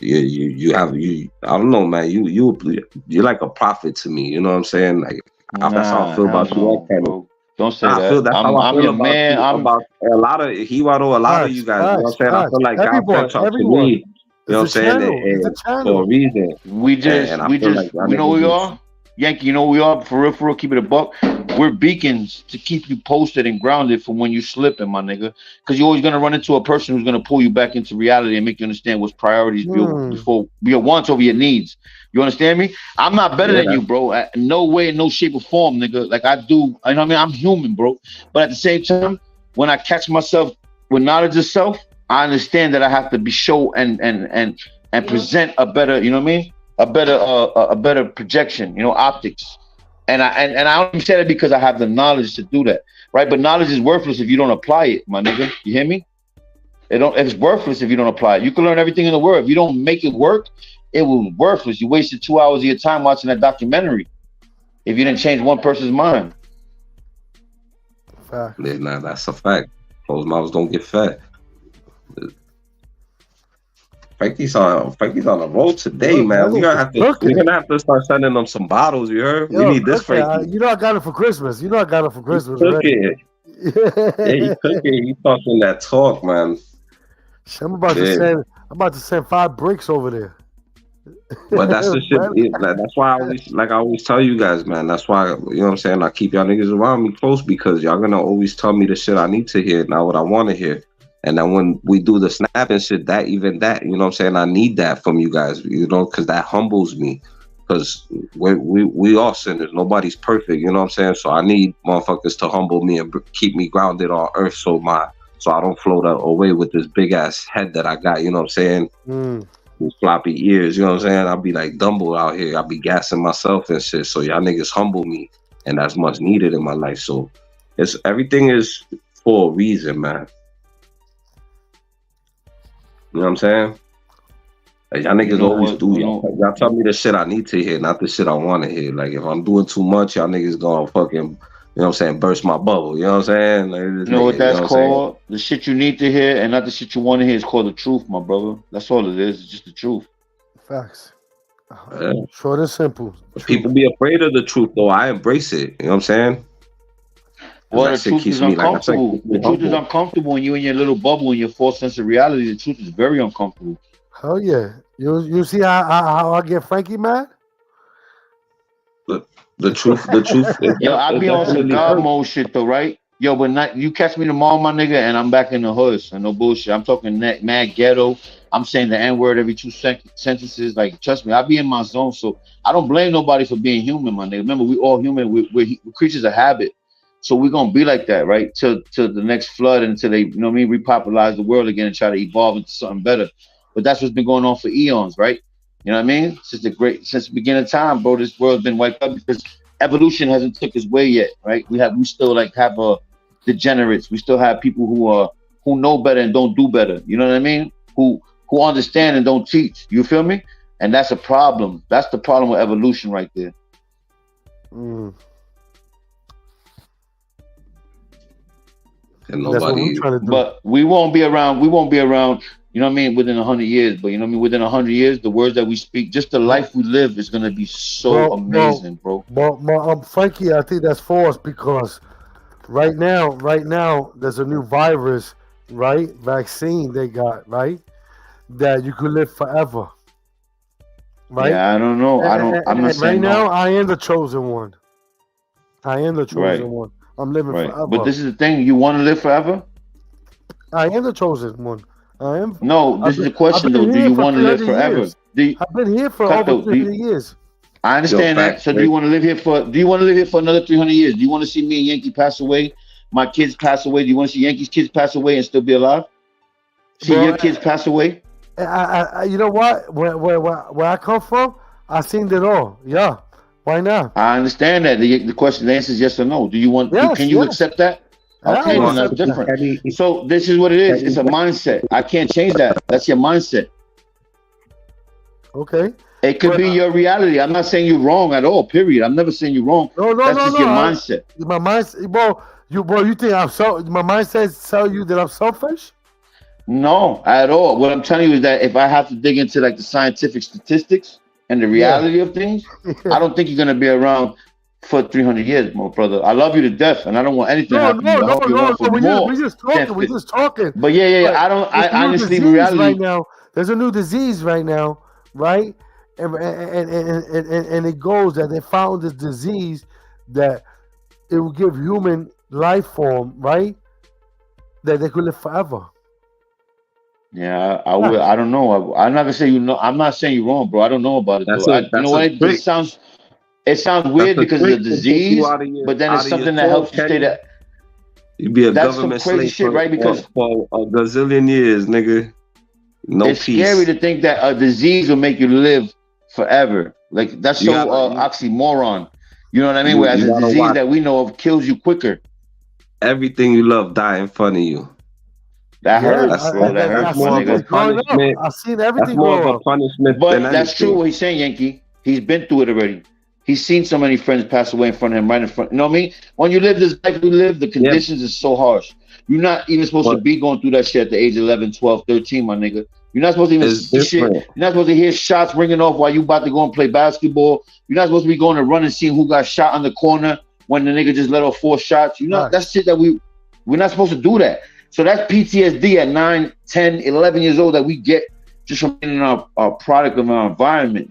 you have I don't know, man. You're like a prophet to me. You know what I'm saying? Like that's how I feel about you. Don't say that. I'm your man. About a lot of Hiwaro, a lot of you guys. You know what I'm saying? I feel like God sent y'all to me. You know what I'm saying? For a reason. We know who we are? Yankee, you know who we are? For real, keep it a buck. We're beacons to keep you posted and grounded for when you slipping, my nigga. Because you're always going to run into a person who's going to pull you back into reality and make you understand what's priorities before your wants over your needs. You understand me? I'm not better than you, bro. No way, no shape or form, nigga. Like I do. You know what I mean? I'm human, bro. But at the same time, when I catch myself with knowledge of self, I understand that I have to be show and present a better, you know what I mean? A better projection, optics. And I only say that because I have the knowledge to do that, right? But knowledge is worthless if you don't apply it, my nigga. You hear me? It's worthless if you don't apply it. You can learn everything in the world. If you don't make it work, it will be worthless. You wasted 2 hours of your time watching that documentary if you didn't change one person's mind. Fact. Yeah, nah, that's a fact. Closed mouths don't get fat. Frankie's on the road today, Yo, man. We're cooking. gonna have to start sending them some bottles. You heard? Yo, we need this, Frankie. You know I got it for Christmas. You know I got it for Christmas. Cooking. Yeah, he cooking. He talking that talk, man. I'm about to send 5 bricks over there. But that's the shit. That's why I always tell you guys, man. That's why, you know what I'm saying, I keep y'all niggas around me close, because y'all gonna always tell me the shit I need to hear, not what I want to hear. And then when we do the snapping shit, you know what I'm saying, I need that from you guys, you know, because that humbles me. Because we all sinners, nobody's perfect, you know what I'm saying. So I need motherfuckers to humble me and keep me grounded on earth, so I don't float away with this big ass head that I got, you know what I'm saying. With floppy ears, you know what I'm saying. I'll be like Dumbo out here. I'll be gassing myself and shit. So y'all niggas humble me, and that's much needed in my life. So everything is for a reason, man. You know what I'm saying? Like, y'all niggas always do. Y'all tell me the shit I need to hear, not the shit I want to hear. Like, if I'm doing too much, y'all niggas gonna fucking, you know what I'm saying, burst my bubble. You know what I'm saying? Like, you know what that's called? The shit you need to hear and not the shit you want to hear is called the truth, my brother. That's all it is. It's just the truth. Facts. Short and simple. People be afraid of the truth, though. I embrace it. You know what I'm saying? Well, the truth is uncomfortable. The truth is uncomfortable when you're in your little bubble, in your false sense of reality. The truth is very uncomfortable. Hell yeah. You see how I get Frankie mad? The truth. Yo, I be on some God mode shit though, right? Yo, but not you catch me tomorrow, my nigga, and I'm back in the hood. So no bullshit. I'm talking mad ghetto. I'm saying the N-word every 2 sentences. Like, trust me, I be in my zone. So I don't blame nobody for being human, my nigga. Remember, we all human. We're creatures of habit. So we're gonna be like that, right? Till the next flood, until they, you know what I mean, repopularize the world again and try to evolve into something better. But that's what's been going on for eons, right? You know what I mean? Since the beginning of time, bro, this world's been wiped up because evolution hasn't took its way yet, right? We still have degenerates. We still have people who know better and don't do better. You know what I mean? Who understand and don't teach. You feel me? And that's a problem. That's the problem with evolution right there. And nobody, but we won't be around. You know what I mean? Within 100 years, but you know what I mean? Within 100 years, the words that we speak, just the life we live, is gonna be so amazing, bro. But Frankie, I think that's false, because right now, there's a new virus, right? Vaccine they got, right? That you could live forever, right? Yeah, I don't know. I'm not saying right now. I am the chosen one. One. I'm living forever. But this is the thing. You want to live forever? I am the chosen one. I am. No, this is the question though. Do you want to live forever? I've been here for over 300 years. I understand that. So do you want to live here for another 300 years? Do you want to see me and Yankee pass away? My kids pass away? Do you want to see Yankee's kids pass away and still be alive? See your kids pass away? You know what? Where I come from, I seen it all. Yeah. Why not? I understand that. The answer is yes or no. Do you want? Yes, can you accept that? Okay, then that's different. So this is what it is. It's a mindset. I can't change that. That's your mindset. Okay. It could be your reality. I'm not saying you're wrong at all. Period. I'm never saying you're wrong. No. That's just your mindset. My mindset, you think I'm so? My mindset tell you that I'm selfish? No, at all. What I'm telling you is that if I have to dig into like the scientific statistics and the reality of things, I don't think you're gonna be around for 300 years, my brother. I love you to death, and I don't want anything to happen. No. We just talking. But yeah. I honestly, reality right now. There's a new disease right now, right? And it goes that they found this disease that it will give human life form, right? That they could live forever. Yeah, I will. I don't know. I'm not gonna say I'm not saying you're wrong, bro. I don't know about it. You know what? It sounds weird because of the disease, but then it's something that helps you stay that. You'd be a government slave shit, right? Because for a gazillion years, nigga. It's scary to think that a disease will make you live forever. Like that's oxymoron. You know what I mean? Whereas a disease that we know of kills you quicker. Everything you love die in front of you. That hurts, That's bro. That that's hurts, my more of a nigga. Growing up, punishment. I seen That's everything more of grow a up. punishment than But that's true anything. what he's saying, Yankee. He's been through it already. He's seen so many friends pass away in front of him, right in front. You know what I mean? When you live this life you live, the Yeah, conditions is so harsh. You're not even supposed to but be going through that shit at the age of 11, 12, 13, my nigga. You're not supposed to even it's see shit. different. You're not supposed to hear shots ringing off while you about to go and play basketball. You're not supposed to be going to run and see who got shot on the corner when the nigga just let off 4 shots. You know, Right. that's shit that we're not supposed to do that. So that's PTSD at 9, 10, 11 years old that we get just from being in our product of our environment,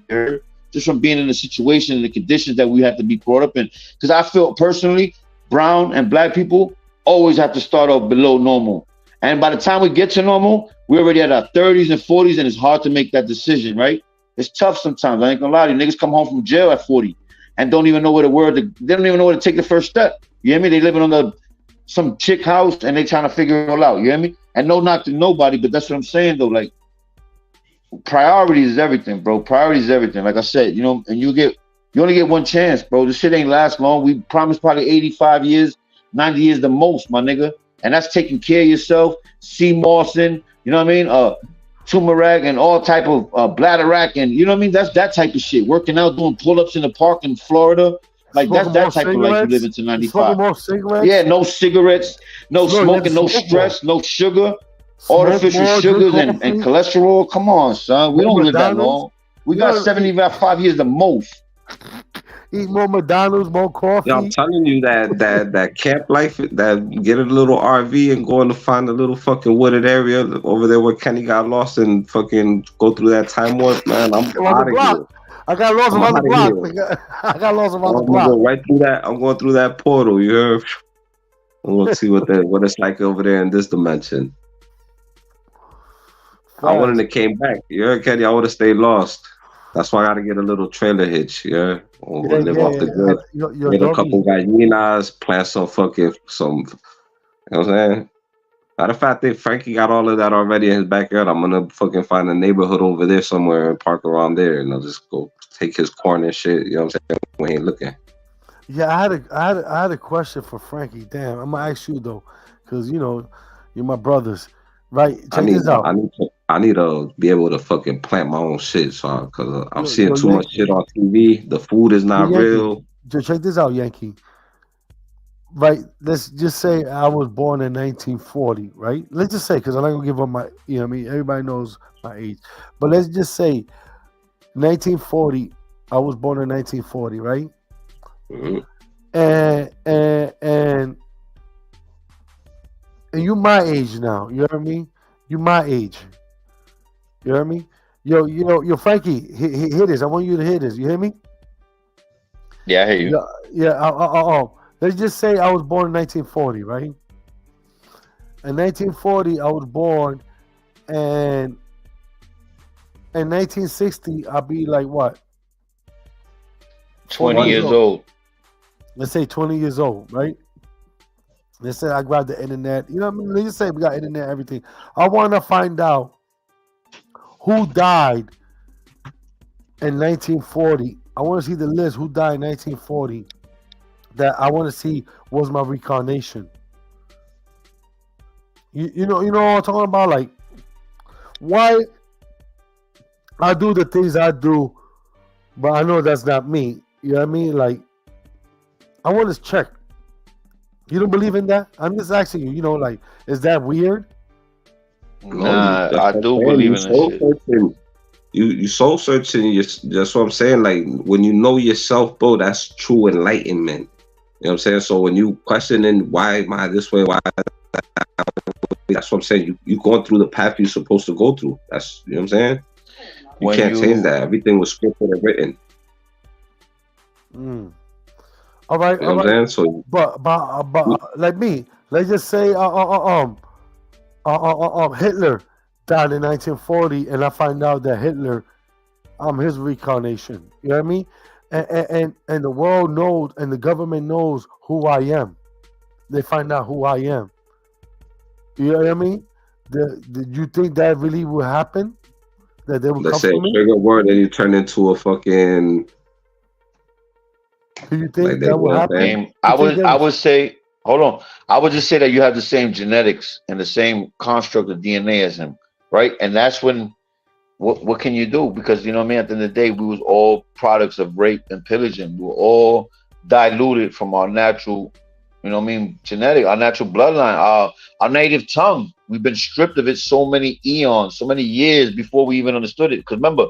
just from being in the situation and the conditions that we have to be brought up in. Because I feel personally, brown and black people always have to start off below normal. And by the time we get to normal, we're already at our 30s and 40s, and it's hard to make that decision, right? It's tough sometimes. I ain't gonna lie to you. Niggas come home from jail at 40 and don't even know where they don't even know where to take the first step. You hear me? They living on some chick house and they trying to figure it all out. You hear me? And no knock to nobody, but that's what I'm saying though. Like, priority is everything, bro. Priority is everything. Like I said, you know, and you only get one chance, bro. This shit ain't last long. We promised probably 85 years, 90 years the most, my nigga. And that's taking care of yourself. Sea mossing, you know what I mean? Turmeric and all type of bladderwrack, and you know what I mean? That's that type of shit. Working out, doing pull-ups in the park in Florida. Like Smoking that's that more type of life you live cigarettes. into You smoking 95. more cigarettes. Yeah, no cigarettes, no Bro, you have to smoking, no smoke stress, no sugar, Smoke artificial more, drink sugars and coffee, cholesterol. Come on, son. We more don't live that McDonald's. long. We You got know, 75 years the most. eat more McDonald's, more Yeah, I'm coffee. telling you that camp life, that get a little RV and going to find a little fucking wooded area over there where Kenny got lost and fucking go through that time warp, man. I'm Around the out of here. block. I got lost I'm around out the of block. here. Nigga. I got lost around the I'm gonna block. go right through that. I'm going through that portal. You heard? I'm gonna see what it's like over there in this dimension. I wouldn't Facts. have came back. You heard, Kenny? I would have stayed lost. That's why I gotta get a little trailer hitch. Yeah, or Yeah, live yeah, off the yeah. grid. Your Get a doggy. couple gallinas, plant some fucking some. You know what I'm saying? Matter of fact, I think Frankie got all of that already in his backyard. I'm gonna fucking find a neighborhood over there somewhere and park around there, and I'll just go take his corn and shit. You know what I'm saying? We ain't looking. Yeah, I had a question for Frankie. Damn, I'm gonna ask you though, because you know you're my brothers, right? I Check need, this out. I need to be able to fucking plant my own shit, so because I'm seeing Yo, too much shit on TV. The food is not Yankee. real. Check this out, Yankee. Right, let's just say I was born in 1940, right? Let's just say, because I'm not gonna give up my, you know what I mean? Everybody knows my age. But let's just say 1940, I was born in 1940, right? Mhm. And you my age now, you know what I mean? You my age. You hear me? Yo, Frankie, hear this. I want you to hear this. You hear me? Yeah, I hear you. Yeah. Let's just say I was born in 1940, right? In 1940, I was born, and in 1960, I'll be like what? 20 years old. Let's say 20 years old, right? Let's say I grabbed the internet. You know what I mean? Let's just say we got internet, everything. I want to find out who died in 1940. I want to see the list who died in 1940. That I want to see was my reincarnation. You know what I'm talking about? Like, why I do the things I do, but I know that's not me. You know what I mean? Like, I want to check. You don't believe in that? I'm just asking you. You know, like, is that weird? Nah, that's I what do I'm saying. believe You in soul this shit. searching. You soul searching. That's what I'm saying. Like when you know yourself, bro, that's true enlightenment. You know what I'm saying? So when you questioning why am I this way, why that's what I'm saying. You going through the path you're supposed to go through. That's you know what I'm saying? You When can't change you that. Everything was scripted and written. Mm. All right, You know what I'm saying? So but like me, let's just say Hitler died in 1940, and I find out that Hitler, I'm his reincarnation. You know what I mean? And the world knows, and the government knows who I am. They find out who I am. You know what I mean? Did you think that really would happen? That they would let's come say for a me? trigger word and you turn into a fucking Do you like think they that you know would what I'm happen? saying? game, You think they I would? would say hold on. I would just say that you have the same genetics and the same construct of DNA as him, right? And that's when what can you do? Because you know what I mean. At the end of the day, we was all products of rape and pillaging. We were all diluted from our natural, you know what I mean, genetic, our natural bloodline, our native tongue. We've been stripped of it so many eons, so many years before we even understood it. Because remember,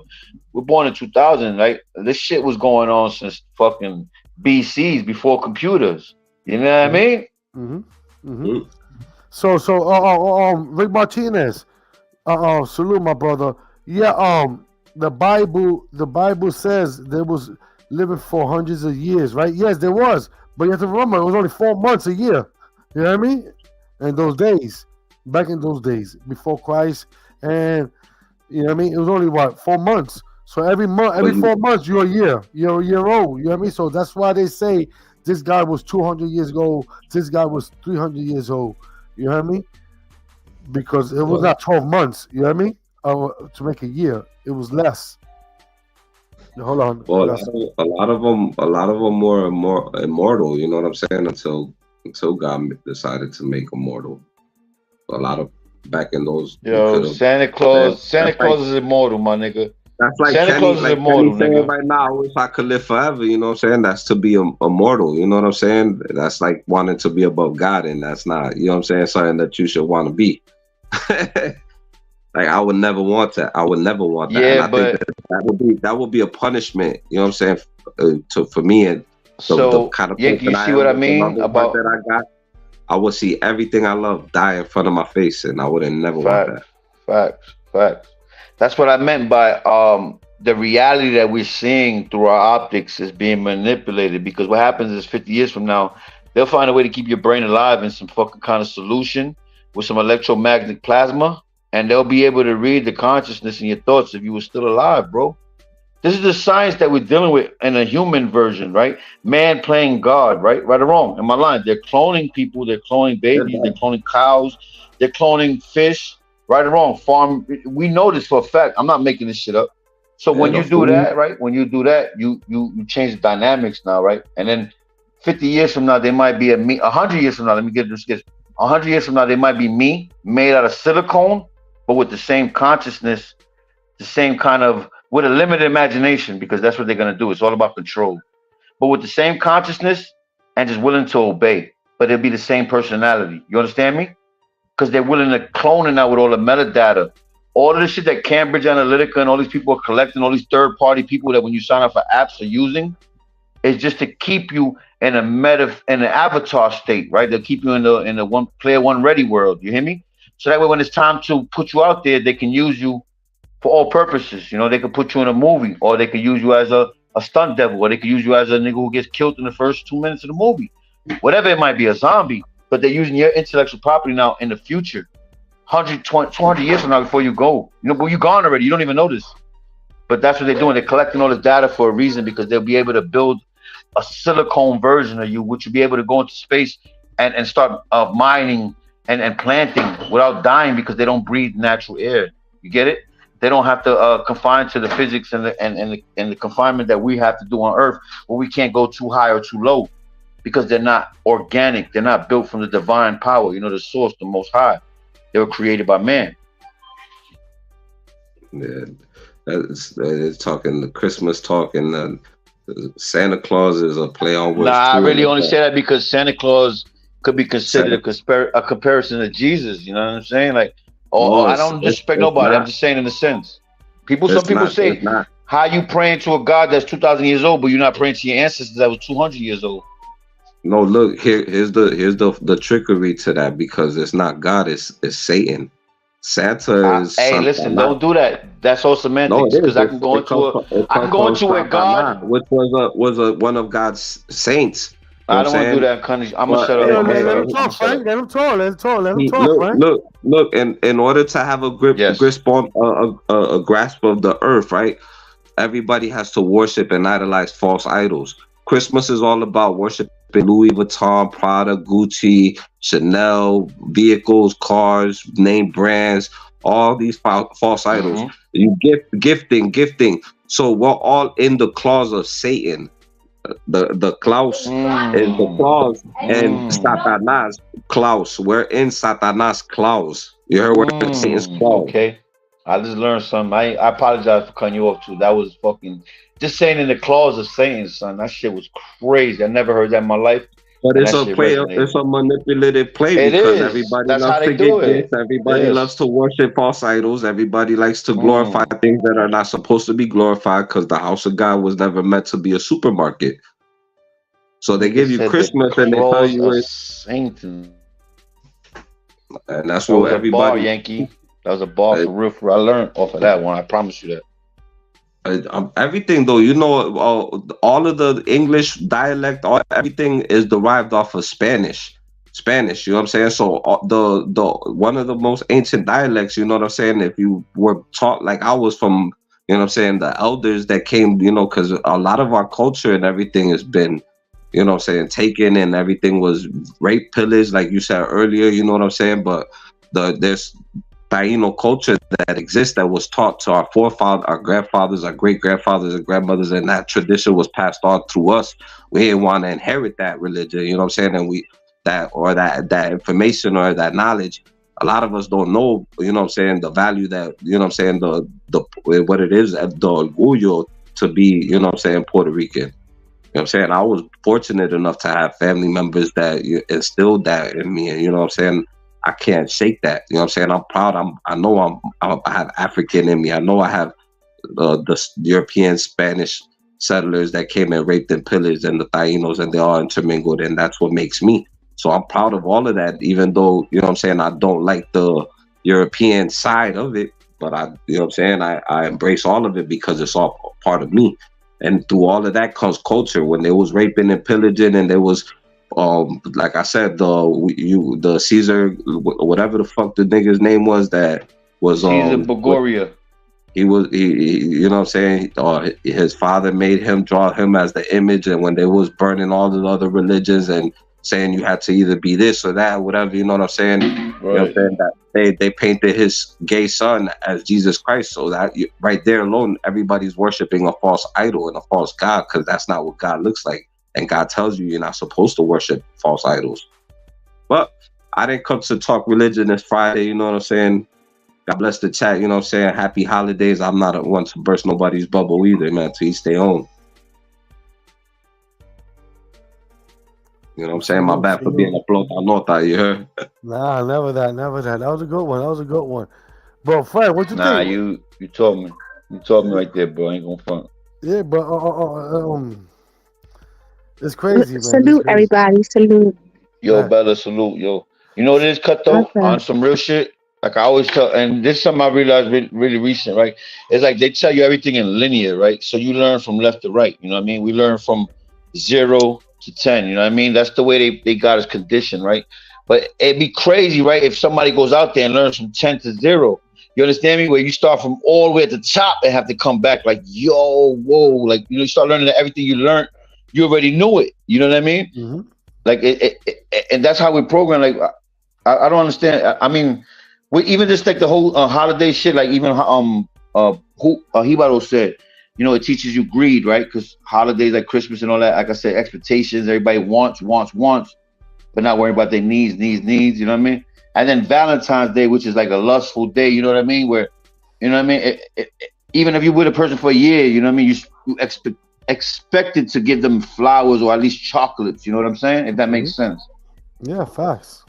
we're born in 2000, right? This shit was going on since fucking BCs, before computers. You know what I mean? Mm-hmm. Mm-hmm. So, Rick Martinez, salute my brother. Yeah, the Bible says there was living for hundreds of years, right? Yes, there was, but you have to remember it was only 4 months a year. You know what I mean? In those days, back in those days before Christ, and you know what I mean. It was only 4 months. So every 4 months you're a year old. You know what I mean? So that's why they say this guy was 200 years old. This guy was 300 years old. You know what I mean? Because it was not 12 months. You know what I mean? To make a year, it was less. Hold on. Well, a lot of them were more immortal. You know what I'm saying? Until God decided to make immortal. A lot of back in those. Yo, Santa Claus is immortal, my nigga. That's like Santa Claus is immortal, nigga. Right now, I wish I could live forever. You know what I'm saying? That's to be immortal. You know what I'm saying? That's like wanting to be above God, and that's not. You know what I'm saying? Something that you should want to be. Like I would never want that. I would never want that. Yeah, and I think that would be a punishment. You know what I'm saying? For me and the kind of Yankee, you see what I mean about that I got. I would see everything I love die in front of my face, and I would never want that. Facts. That's what I meant by the reality that we're seeing through our optics is being manipulated. Because what happens is 50 years from now, they'll find a way to keep your brain alive in some fucking kind of solution with some electromagnetic plasma, and they'll be able to read the consciousness in your thoughts if you were still alive, bro. This is the science that we're dealing with in a human version, right? Man playing God, right? Right or wrong? Am I lying? They're cloning people. They're cloning babies. They're cloning cows. They're cloning fish. Right or wrong? Farm. We know this for a fact. I'm not making this shit up. So when you do that, right? When you do that, you change the dynamics now, right? And then 50 years from now, there might be 100 years from now, let me get this. 100 years from now, there might be me made out of silicone, but with the same consciousness, the same kind of, with a limited imagination, because that's what they're going to do. It's all about control. But with the same consciousness and just willing to obey. But it'll be the same personality. You understand me? Because they're willing to clone it now with all the metadata. All of the shit that Cambridge Analytica and all these people are collecting, all these third-party people that when you sign up for apps are using, is just to keep you in an avatar state, right? They'll keep you in the one player one ready world. You hear me? So that way when it's time to put you out there, they can use you for all purposes. You know, they could put you in a movie, or they could use you as a stunt devil, or they could use you as a nigga who gets killed in the first 2 minutes of the movie. Whatever it might be, a zombie, but they're using your intellectual property now in the future. 200 years from now before you go. You know, but you're gone already. You don't even know this. But that's what they're doing. They're collecting all this data for a reason, because they'll be able to build a silicone version of you, which will be able to go into space and start mining and planting without dying, because they don't breathe natural air. You get it? They don't have to confine to the physics and the confinement that we have to do on Earth, where we can't go too high or too low, because they're not organic. They're not built from the divine power. You know, the source, the Most High. They were created by man. Yeah, it's talking the Christmas talk, and Santa Claus is a play on words. Nah, I really only say that because Santa Claus could be considered a comparison to Jesus. You know what I'm saying? Like, I don't disrespect nobody. I'm just saying in a sense. Some people say, how you praying to a God that's 2,000 years old, but you're not praying to your ancestors that was 200 years old? No, look, here's the trickery to that, because it's not God, it's Satan. Santa is. Hey, listen, don't do that. That's all semantics. Because I can go into a God, which was one of God's saints. I don't want to do that, Connie. I'm gonna shut up. Let him talk, Frank. Let him talk, Frank. Look. In order to have a grasp on a grasp of the earth, right? Everybody has to worship and idolize false idols. Christmas is all about worshiping Louis Vuitton, Prada, Gucci, Chanel, vehicles, cars, name brands, all these false idols. Mm-hmm. You gifting. So we're all in the claws of Satan. The Klaus is the clause, and Satanas Klaus. We're in Satanas clause. You heard what Satan's clause. Okay. I just learned something. I apologize for cutting you off too. That was fucking just saying in the clause of Satan, son. That shit was crazy. I never heard that in my life. But it's a play. It's a manipulative play because everybody loves to get gifts. Everybody loves to worship false idols. Everybody likes to glorify things that are not supposed to be glorified because the house of God was never meant to be a supermarket. So they give you Christmas and they tell you it's Satan. And that's what everybody. Bar, Yankee. That was a bar for real. I learned off of that one. I promise you that. Everything though, you know, all of the English dialect, everything is derived off of Spanish. You know what I'm saying? So the one of the most ancient dialects, you know what I'm saying? If you were taught, like I was from, you know what I'm saying, the elders that came, you know, because a lot of our culture and everything has been, you know what I'm saying, taken, and everything was rape, pillage, like you said earlier, you know what I'm saying? But there's Taino culture that exists that was taught to our forefathers, our grandfathers, our great-grandfathers and grandmothers, and that tradition was passed on through us. We didn't want to inherit that religion, you know what I'm saying? And that information or that knowledge, a lot of us don't know, you know what I'm saying, the value that, you know what I'm saying, the what it is, the orgullo to be, you know what I'm saying, Puerto Rican. You know what I'm saying? I was fortunate enough to have family members that instilled that in me, and you know what I'm saying, I can't shake that. You know what I'm saying? I'm proud. I have African in me. I know I have the European Spanish settlers that came and raped and pillaged, and the Tainos, and they all intermingled, and that's what makes me. So I'm proud of all of that, even though, you know what I'm saying, I don't like the European side of it, but you know what I'm saying, I embrace all of it because it's all part of me. And through all of that comes culture. When there was raping and pillaging, and there was like I said, the Caesar, whatever the fuck the nigga's name was, that was Caesar Borgia. He you know what I'm saying, his father made him draw him as the image, and when they was burning all the other religions and saying you had to either be this or that, whatever, you know what I'm saying, right. You know what I'm saying, that they painted his gay son as Jesus Christ, so that right there alone, everybody's worshiping a false idol and a false god, because that's not what God looks like. And God tells you you're not supposed to worship false idols. But I didn't come to talk religion this Friday, you know what I'm saying? God bless the chat, you know what I'm saying? Happy holidays. I'm not one to burst nobody's bubble either, man, to each their own. You know what I'm saying? My bad for being a flota nota, you heard? Nah, never that. That was a good one. Bro, Fred, what you think? Nah, you told me. You told me right there, bro. I ain't gonna front. Yeah, but it's crazy, man. Salute, everybody. Salute. Yo, Bella, salute, yo. You know what it is, Cut though? Okay. On some real shit. Like I always tell, and this is something I realized really recent, right? It's like they tell you everything in linear, right? So you learn from left to right, you know what I mean? We learn from 0 to 10, you know what I mean? That's the way they got us conditioned, right? But it'd be crazy, right? If somebody goes out there and learns from 10 to 0, you understand me? Where you start from all the way at the top and have to come back like, yo, whoa, like, you know, you start learning that everything you learned, you already knew it. You know what I mean? Mm-hmm. Like, and that's how we program. Like, I don't understand. I mean, we even just like the whole holiday shit. Like even Hibaro said, you know, it teaches you greed, right? Because holidays like Christmas and all that, like I said, expectations. Everybody wants, but not worrying about their needs. You know what I mean? And then Valentine's Day, which is like a lustful day. You know what I mean? Where, you know what I mean? Even if you're with a person for a year, you know what I mean? You expected to give them flowers or at least chocolates, you know what I'm saying? If that makes sense. Yeah, facts.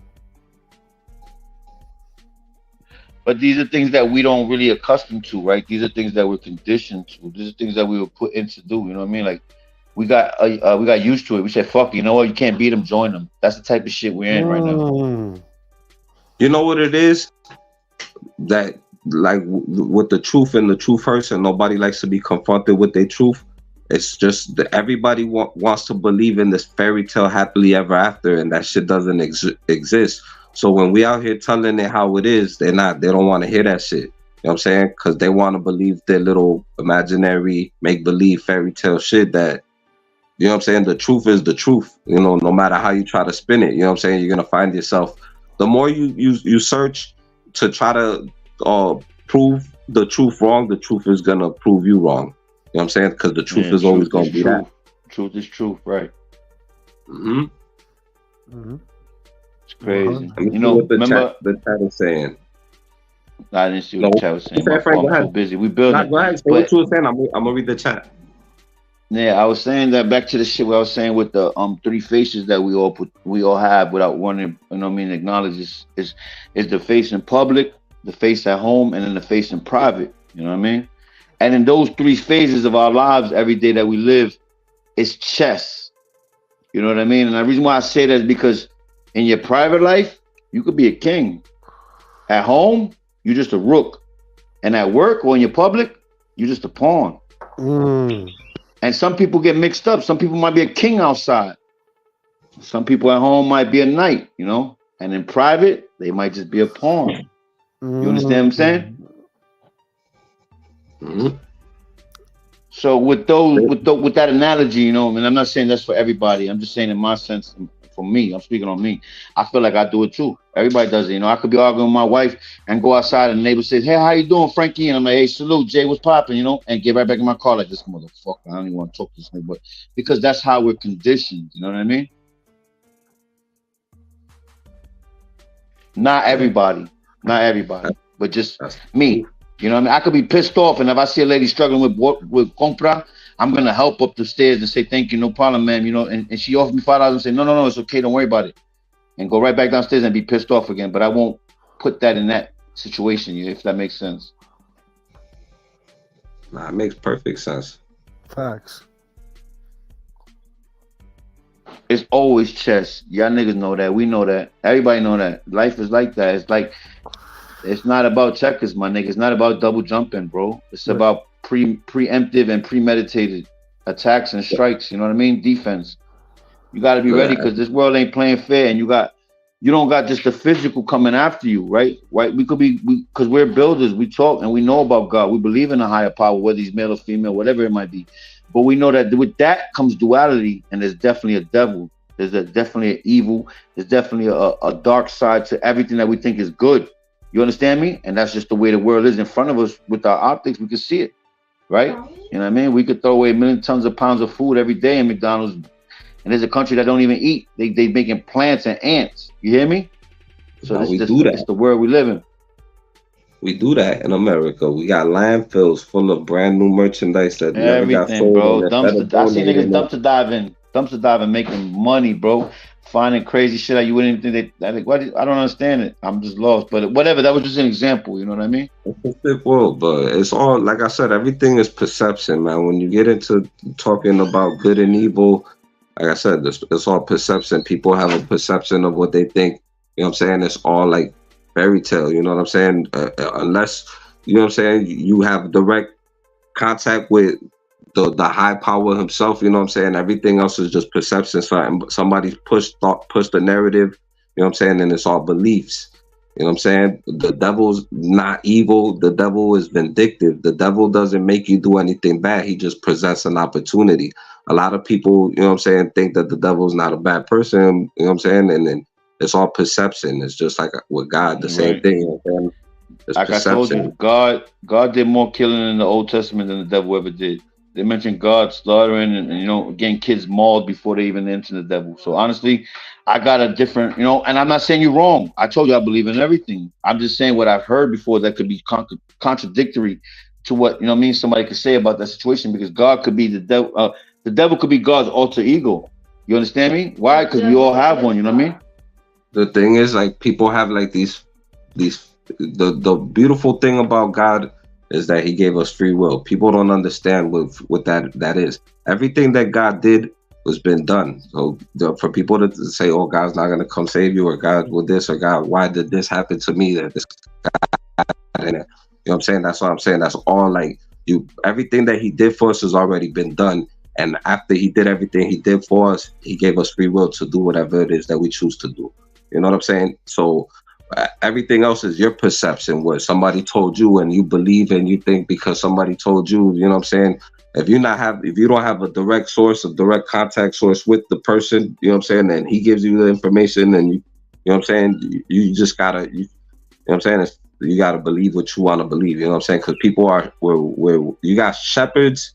But these are things that we don't really accustomed to, right? These are things that we're conditioned to. These are things that we were put in to do, you know what I mean? Like we got used to it. We said, fuck, you know what? You can't beat them, join them. That's the type of shit we're in right now. You know what it is? That like with the truth and the truth hurts, and nobody likes to be confronted with their truth. It's just that everybody wants to believe in this fairy tale happily ever after, and that shit doesn't exist. So when we out here telling it how it is, they don't want to hear that shit. You know what I'm saying? Because they want to believe their little imaginary make-believe fairy tale shit that, you know what I'm saying? The truth is the truth. You know, no matter how you try to spin it, you know what I'm saying? You're going to find yourself. The more you search to try to prove the truth wrong, the truth is going to prove you wrong. You know what I'm saying? Because the truth is always going to be that. Truth is truth, right? Mm-hmm. Mm-hmm. It's crazy. Let me see You know, what remember, the chat is saying. I didn't see No, what the chat was saying. My say, Frank, fault. go I'm so ahead. busy. We Nah, building. go ahead. Say what But you were saying. I'm gonna read the chat. yeah, I was saying that back to the shit where I was saying with the three faces that we all have without wanting, you know what I mean, acknowledge is the face in public, the face at home, and then the face in private. You know what I mean? And in those three phases of our lives every day that we live, it's chess. You know what I mean? And the reason why I say that is because in your private life, you could be a king. At home, you're just a rook. And at work or in your public, you're just a pawn. Mm. And some people get mixed up. Some people might be a king outside. Some people at home might be a knight, you know? And in private, they might just be a pawn. You understand what I'm saying? Mm-hmm. So with that analogy, you know, and I'm not saying that's for everybody. I'm just saying in my sense, for me, I'm speaking on me. I feel like I do it too. Everybody does it. You know, I could be arguing with my wife and go outside and the neighbor says, "Hey, how you doing, Frankie?" And I'm like, "Hey, salute, Jay, what's popping?" You know, and get right back in my car like this motherfucker. I don't even want to talk to this nigga, but because that's how we're conditioned. You know what I mean? Not everybody, but just me. You know what I mean? I could be pissed off, and if I see a lady struggling with compra, I'm gonna help up the stairs and say thank you, no problem, ma'am. You know, and she offers me $5 and say no, it's okay, don't worry about it, and go right back downstairs and be pissed off again. But I won't put that in that situation, if that makes sense. Nah, it makes perfect sense. Facts. It's always chess. Y'all niggas know that. We know that. Everybody know that. Life is like that. It's like it's not about checkers, my nigga. It's not about double jumping, bro. It's about preemptive and premeditated attacks and strikes. You know what I mean? Defense. You got to be ready because this world ain't playing fair, and you don't got just the physical coming after you, right? Right? We could be because we're builders. We talk and we know about God. We believe in a higher power, whether he's male or female, whatever it might be. But we know that with that comes duality, and there's definitely a devil. There's definitely an evil. There's definitely a dark side to everything that we think is good. You understand me? And that's just the way the world is in front of us. With our optics, we can see it, right? You know what I mean? We could throw away 1 million tons of pounds of food every day in McDonald's, and there's a country that don't even eat. They making plants and ants. You hear me? So it's the world we live in. We do that in America. We got landfills full of brand new merchandise that never got sold. Bro. I see niggas dumpster diving, making money, bro. Finding crazy shit that you wouldn't even think I don't understand it. I'm just lost. But whatever, that was just an example. You know what I mean? It's a sick world, but it's all, like I said, everything is perception, man. When you get into talking about good and evil, like I said, it's all perception. People have a perception of what they think. You know what I'm saying? It's all like fairy tale. You know what I'm saying? Unless, you know what I'm saying, you have direct contact with the high power himself. You know what I'm saying? Everything else is just perception. Somebody's pushed the narrative. You know what I'm saying? And it's all beliefs. You know what I'm saying? The devil's not evil. The devil is vindictive. The devil doesn't make you do anything bad. He just presents an opportunity. A lot of people, you know what I'm saying, think that the devil's not a bad person. You know what I'm saying? And then it's all perception. It's just like with God, the same thing. You know what I'm saying? It's like perception. I told you, God did more killing in the Old Testament than the devil ever did. They mentioned God slaughtering and you know, getting kids mauled before they even enter the devil. So honestly, I got a different, you know, and I'm not saying you're wrong. I told you I believe in everything. I'm just saying what I've heard before that could be contradictory to what, you know what I mean, somebody could say about that situation, because God could be the devil. The devil could be God's alter ego. You understand me? Why? Because we all have one, you know what I mean? The thing is, like, people have like the beautiful thing about God is that he gave us free will. People don't understand what that is. Everything that God did was been done. So for people to say, oh, God's not going to come save you, or God with this, or God, why did this happen to me? That this God, you know what I'm saying? That's what I'm saying. That's all, like, everything that he did for us has already been done. And after he did everything he did for us, he gave us free will to do whatever it is that we choose to do. You know what I'm saying? So everything else is your perception, what somebody told you and you believe and you think because somebody told you. You know what I'm saying? If you don't have a direct source, a direct contact source with the person, you know what I'm saying, and he gives you the information, and you know what I'm saying, you just gotta, you know what I'm saying, you gotta believe what you want to believe. You know what I'm saying? Because people are where you got shepherds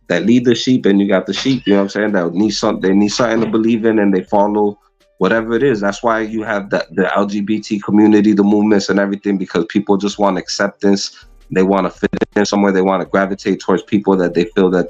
that lead the sheep, and you got the sheep. You know what I'm saying? That need something. They need something to believe in, and they follow whatever it is. That's why you have the LGBT community, the movements, and everything, because people just want acceptance. They want to fit in somewhere. They want to gravitate towards people that they feel that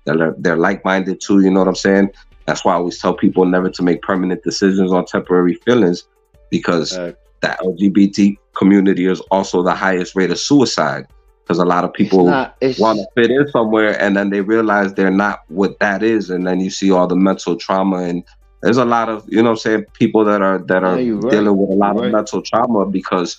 they're like-minded to. You know what I'm saying? That's why I always tell people never to make permanent decisions on temporary feelings, because the LGBT community is also the highest rate of suicide, because a lot of people want to fit in somewhere, and then they realize they're not what that is, and then you see all the mental trauma. And there's a lot of, you know what I'm saying, people that are dealing with a lot of mental trauma because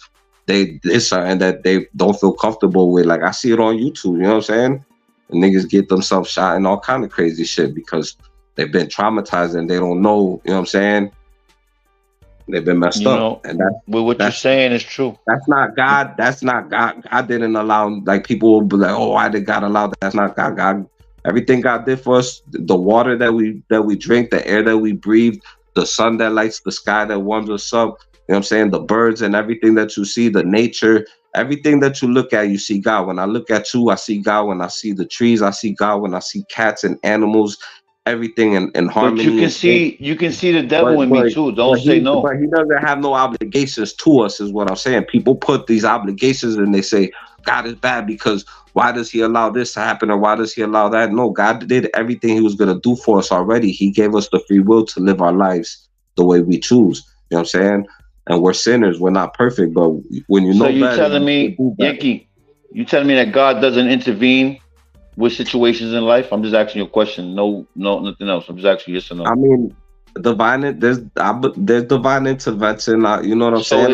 it's something that they don't feel comfortable with. Like, I see it on YouTube, you know what I'm saying? And niggas get themselves shot and all kind of crazy shit because they've been traumatized and they don't know, you know what I'm saying? They've been messed up. And what you're saying is true. That's not God. That's not God. God didn't allow, like, people will be like, oh, why did God allow that? That's not God. God, everything God did for us, the water that we drink, the air that we breathe, the sun that lights the sky that warms us up, you know what I'm saying? The birds and everything that you see, the nature, everything that you look at, you see God. When I look at you, I see God. When I see the trees, I see God. When I see cats and animals, everything in harmony. But you can see the devil in me too. Don't say no. But he doesn't have no obligations to us, is what I'm saying. People put these obligations and they say God is bad because why does he allow this to happen, or why does he allow that? No, God did everything he was going to do for us already. He gave us the free will to live our lives the way we choose. You know what I'm saying? And we're sinners. We're not perfect, but when you know better. So you're telling me, YANK-E, you telling me that God doesn't intervene with situations in life? I'm just asking you a question. No, nothing else. I'm just asking you yes or no. I mean, there's divine intervention. You know what I'm saying?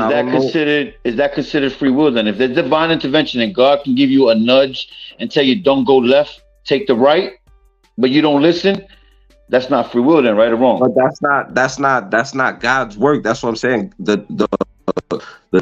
Is that considered free will then? If there's divine intervention and God can give you a nudge and tell you don't go left, take the right, but you don't listen, that's not free will then, right or wrong? But that's not God's work. That's what I'm saying. The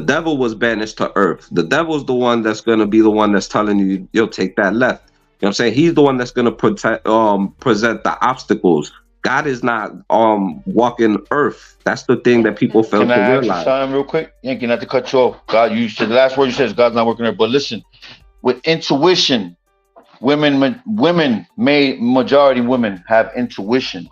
devil was banished to earth. The devil's the one that's gonna be the one that's telling you, you'll take that left. You know what I'm saying? He's the one that's gonna present the obstacles. God is not walking earth. That's the thing that people fail to realize. Can I ask you something real quick? YANK-E, not to cut you off. God, you said the last word you said is God's not working earth. But listen, with intuition, majority women have intuition.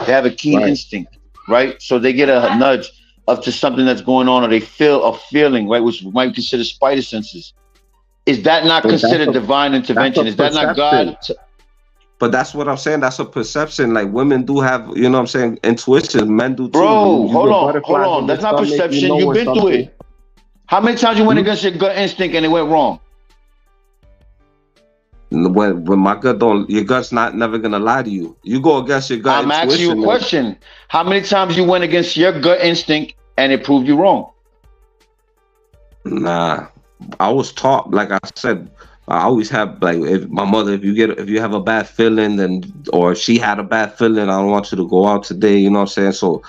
They have a keen instinct, right? So they get a nudge up to something that's going on, or they feel a feeling, right, which we might consider spider senses. Is that not considered divine intervention? Is that not God? But that's what I'm saying. That's a perception. Like, women do have, you know what I'm saying, intuition. Men do too. Bro, hold on. That's not perception. You've been through it. How many times you went against your gut instinct and it went wrong? When my gut your gut's never gonna lie to you. You go against your gut. I'm asking you a question. How many times you went against your gut instinct and it proved you wrong? Nah, I was taught, like I said, I always have, like, if my mother, if you have a bad feeling, then, or she had a bad feeling, I don't want you to go out today. You know what I'm saying? So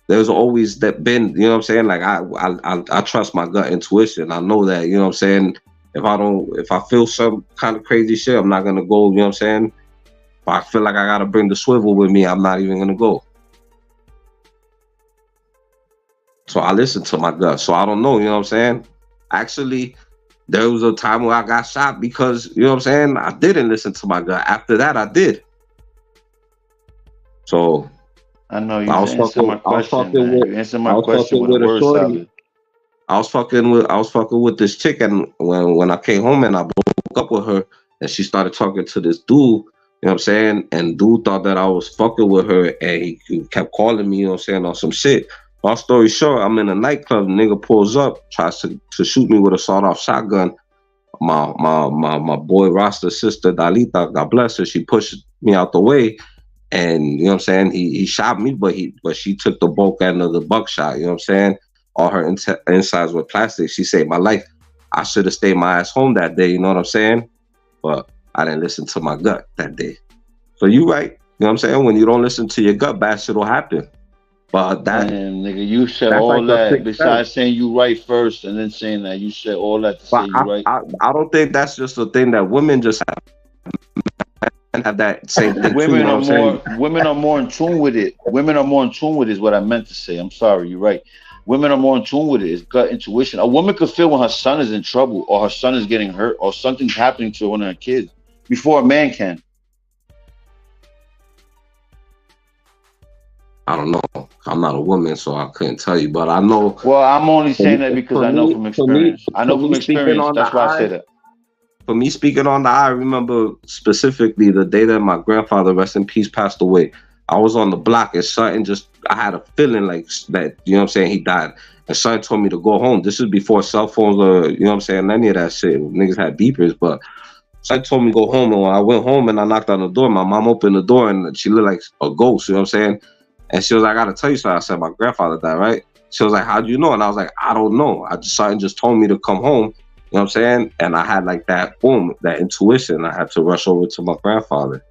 there's always been, you know what I'm saying? Like, I trust my gut intuition. I know that, you know what I'm saying? If I feel some kind of crazy shit, I'm not gonna go, you know what I'm saying? If I feel like I gotta bring the swivel with me, I'm not even gonna go. So I listen to my gut. So I don't know, you know what I'm saying? Actually, there was a time where I got shot because, you know what I'm saying, I didn't listen to my gut. After that, I did. So I know you answered my question. You answered my question with a word salad. I was fucking with this chick, and when I came home and I broke up with her, and she started talking to this dude, you know what I'm saying? And dude thought that I was fucking with her, and he kept calling me, you know what I'm saying, on some shit. Long story short, I'm in a nightclub, nigga pulls up, tries to shoot me with a sawed-off shotgun. My boy Rasta's sister, Dalita, God bless her, she pushed me out the way, and, you know what I'm saying, he shot me, but she took the bulk end of the buckshot, you know what I'm saying? All her insides were plastic. She saved my life. I should have stayed my ass home that day, you know what I'm saying? But I didn't listen to my gut that day. So you right, you know what I'm saying? When you don't listen to your gut, bad shit will happen. But that, man, nigga, you said all like that. Besides saying you right first and then saying that, you said all that to say you right. I don't think that's just a thing that women just have that same thing. Women are more in tune with it. Women are more in tune with it is what I meant to say. I'm sorry, you're right. Women are more in tune with it. It's gut intuition. A woman could feel when her son is in trouble, or her son is getting hurt, or something's happening to one of her kids before a man can. I don't know. I'm not a woman, so I couldn't tell you. But I know. Well, I'm only saying that because I know from experience. I know from experience. That's why I said it. For me, speaking on the eye, I remember specifically the day that my grandfather, rest in peace, passed away. I was on the block and something I had a feeling like that, you know what I'm saying, he died. And something told me to go home. This is before cell phones or, you know what I'm saying, any of that shit. Niggas had beepers, but something told me to go home. And when I went home and I knocked on the door, my mom opened the door and she looked like a ghost, you know what I'm saying? And she was like, I gotta tell you something. I said, my grandfather died, right? She was like, how'd you know? And I was like, I don't know. Something just told me to come home. You know what I'm saying? And I had like that, boom, that intuition. I had to rush over to my grandfather.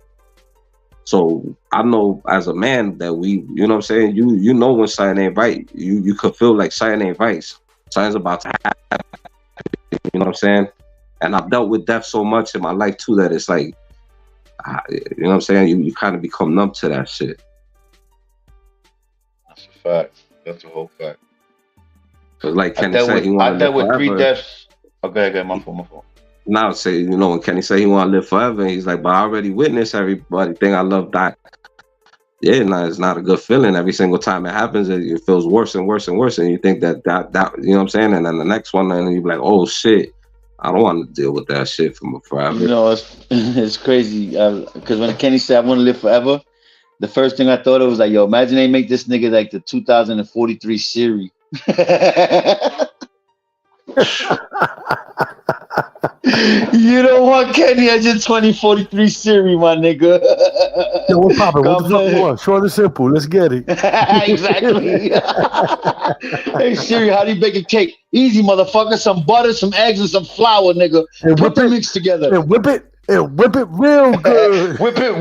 So I know as a man that we, you know what I'm saying? You know when something ain't right. You could feel like something ain't right. Something's about to happen. You know what I'm saying? And I've dealt with death so much in my life too that it's like, you know what I'm saying? You kind of become numb to that shit. That's a fact. That's a whole fact. Cause like Kenny said, he wanted to live forever. 3 deaths. Okay, my fault. Now say, you know, when Kenny said he want to live forever, he's like, but I already witnessed everybody think I love that. Yeah, no, it's not a good feeling. Every single time it happens, it feels worse and worse and worse, and you think that you know what I'm saying? And then the next one, and you be like, oh shit, I don't want to deal with that shit from forever. You know, it's crazy because when Kenny said I want to live forever, the first thing I thought of was like, yo, imagine they make this nigga like the 2043 Siri. You don't want Kenny as your 2043 Siri, my nigga. Yo, what's poppin'? What the fuck you want? Short and simple. Let's get it. Exactly. Hey Siri, how do you bake a cake? Easy, motherfucker. Some butter, some eggs, and some flour, nigga. And Put them mixed together. And whip it real good. whip it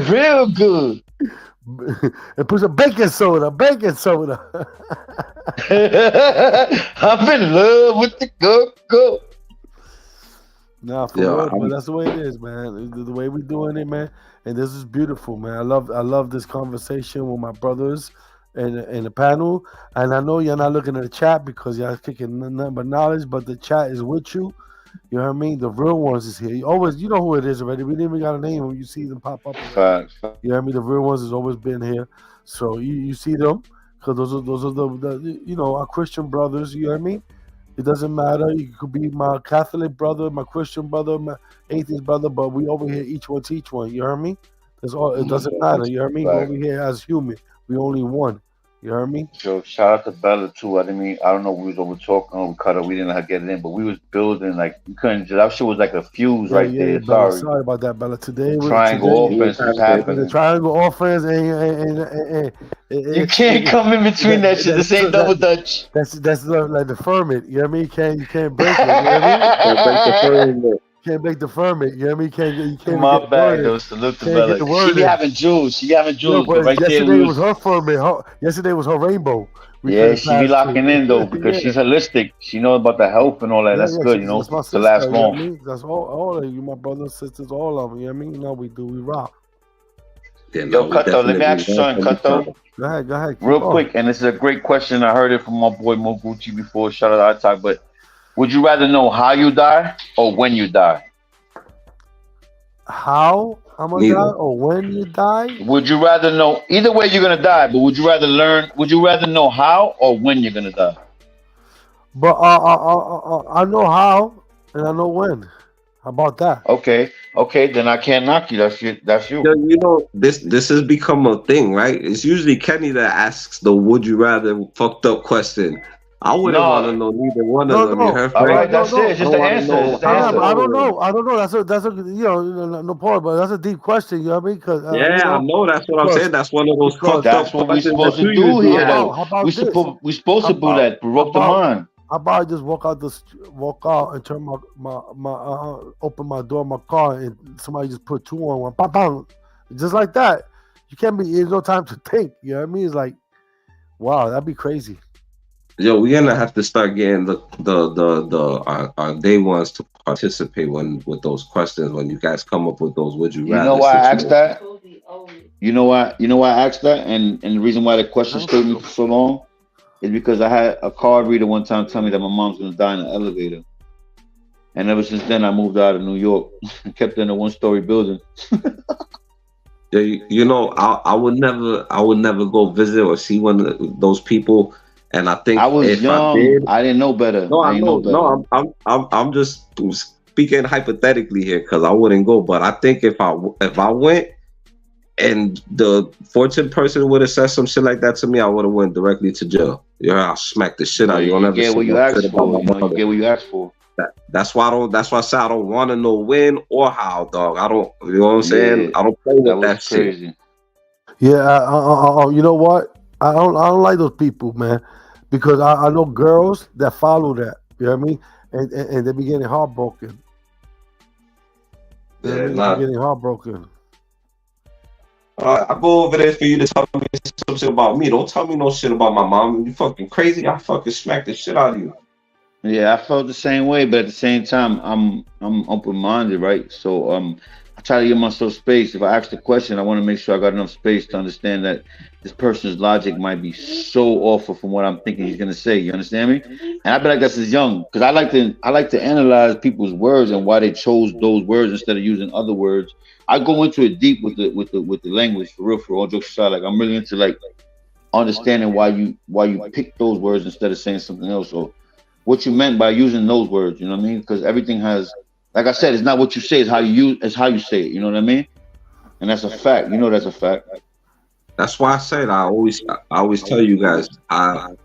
real good. And put some baking soda. I'm in love with the go. Nah, for real, but that's the way it is, man. The way we doing it, man. And this is beautiful, man. I love this conversation with my brothers in the panel. And I know you're not looking at the chat because y'all kicking nothing but knowledge, but the chat is with you. You know what I mean? The real ones is here. You know who it is already. We didn't even got a name when you see them pop up. Facts. You know what I mean? The real ones has always been here. So you see them because those are the you know, our Christian brothers. You know what I mean? It doesn't matter. You could be my Catholic brother, my Christian brother, my atheist brother, but we over here each one teach one. You hear me? That's all. It doesn't matter. You hear me? We're over here as human. We only one. You heard me? So shout out to Bella too. I don't know. We was over talking. We cut her. We didn't know how to get it in, but we was building like you couldn't. That shit was like a fuse right there. Bella, sorry about that, Bella. Today triangle offense is happening. The triangle offense and you can't come in between that shit. This ain't double dutch. That's like the ferment. You know what I mean? You can't break it. You know what I mean? Can't break the ferment. Can't make the ferment. You know what I mean? You can't. My bad, though. Salute to Bella. She be having jewels. No, but right yesterday was her ferment. Yesterday was her rainbow. Yeah, she be locking in though because she's holistic. She knows about the health and all that. That's good, you know, to last long. You know what I mean? That's all of you, my brothers, sisters, all of them. You know what I mean? No, we rock. Yeah, yo, Cutto, let me ask you something, Cutto. Go ahead. Real quick, and this is a great question. I heard it from my boy Moguchi before. Shout out to Italk, but would you rather know how you die or when you die? How I'm gonna die or when you die? Would you rather know? Either way, you're gonna die. But would you rather know how or when you're gonna die? But I know how and I know when. How about that? Okay. Then I can't knock you. That's you. You know, this has become a thing, right? It's usually Kenny that asks the "Would you rather" fucked up question. I wouldn't want to know neither one of them. All right, that's it. Just the answer. I don't know. That's a you know, no point. But that's a deep question. You know what I mean? Cause, I know. That's what I'm saying. That's one of those. That's what we're supposed to do here. We're supposed to do that. Provoke the mind. How about I just walk out and turn my open my door of my car and somebody just put 2 on 1, bam, bam, just like that. You can't be. There's no time to think. You know what I mean? It's like, wow, that'd be crazy. Yo, we're gonna have to start getting our day ones to participate with those questions when you guys come up with those. Would you rather? You know why I asked that? You know why I asked that? And the reason why the question stayed me for so long is because I had a card reader one time tell me that my mom's gonna die in an elevator, and ever since then I moved out of New York and kept in a 1-story building. Yeah, you know, I would never go visit or see one of those people. And I I think was if I young. did, I didn't know better. no, I I didn't know know, no, better. I'm just speaking hypothetically here because I wouldn't go. But I think if I went and the fortune person would have said some shit like that to me, I would have went directly to jail. Yeah, I'll smack the shit out Well, of you. Don't you ever get say what you no shit asked about for. my You know, you mother. get what you asked for. That's why I don't. That's why I say I don't want to know when or how, dog. I don't. You know what I'm saying? Yeah, I don't play that with was that shit. crazy. Yeah, you know what? I don't like those people, man, because I know girls that follow that. You know what I mean? And they be getting heartbroken. You know what I Yeah, mean? They be nah. getting heartbroken. I go over there for you to tell me some shit about me. Don't tell me no shit about my mom. You fucking crazy? I fucking smack the shit out of you. Yeah, I felt the same way, but at the same time, I'm open minded, right? So I try to give myself space. If I ask the question, I want to make sure I got enough space to understand that this person's logic might be so awful from what I'm thinking he's gonna say. You understand me? And I've been like that since young because I like to analyze people's words and why they chose those words instead of using other words. I go into it deep with the language for real, for all jokes aside. Like I'm really into like understanding why you pick those words instead of saying something else or what you meant by using those words. You know what I mean? Because everything has, like I said, it's not what you say, it's how you use, it's how you say it. You know what I mean? And that's a fact. You know that's a fact. That's why I said I always tell you guys I'm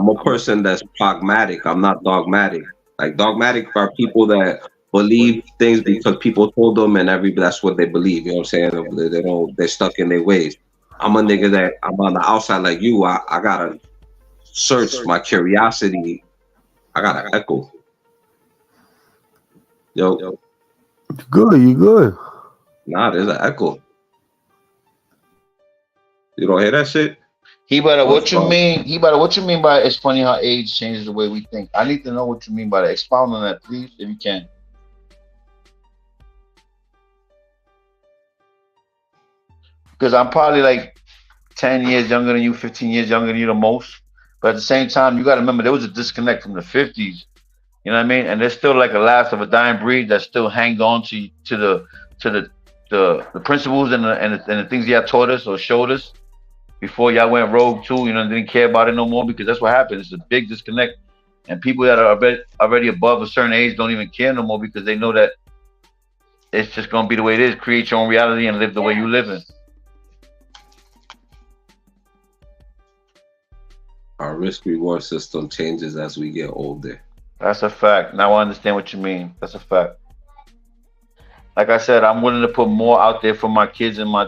a person that's pragmatic. I'm not dogmatic. Like dogmatic are people that believe things because people told them and that's what they believe. You know what I'm saying? They don't they're stuck in their ways. I'm a nigga that I'm on the outside like you. I gotta search my curiosity. I gotta echo. Yo, You good? You good? nah, there's an echo. You don't hear that shit? He better Oh, it's what you gone. mean? He better what you mean by it's funny how age changes the way we think. I need to know what you mean by that. Expound on that, please, if you can. Because I'm probably like 10 years younger than you, 15 years younger than you the most. But at the same time, you got to remember there was a disconnect from the 50s. You know what I mean? And there's still like a last of a dying breed that still hangs on to the principles and the things y'all taught us or showed us before y'all went rogue too. You know, didn't care about it no more because that's what happened. It's a big disconnect, and people that are already above a certain age don't even care no more because they know that it's just gonna be the way it is. Create your own reality and live the way you live in. Our risk reward system changes as we get older. That's a fact. Now I understand what you mean. That's a fact. Like I said, I'm willing to put more out there for my kids and my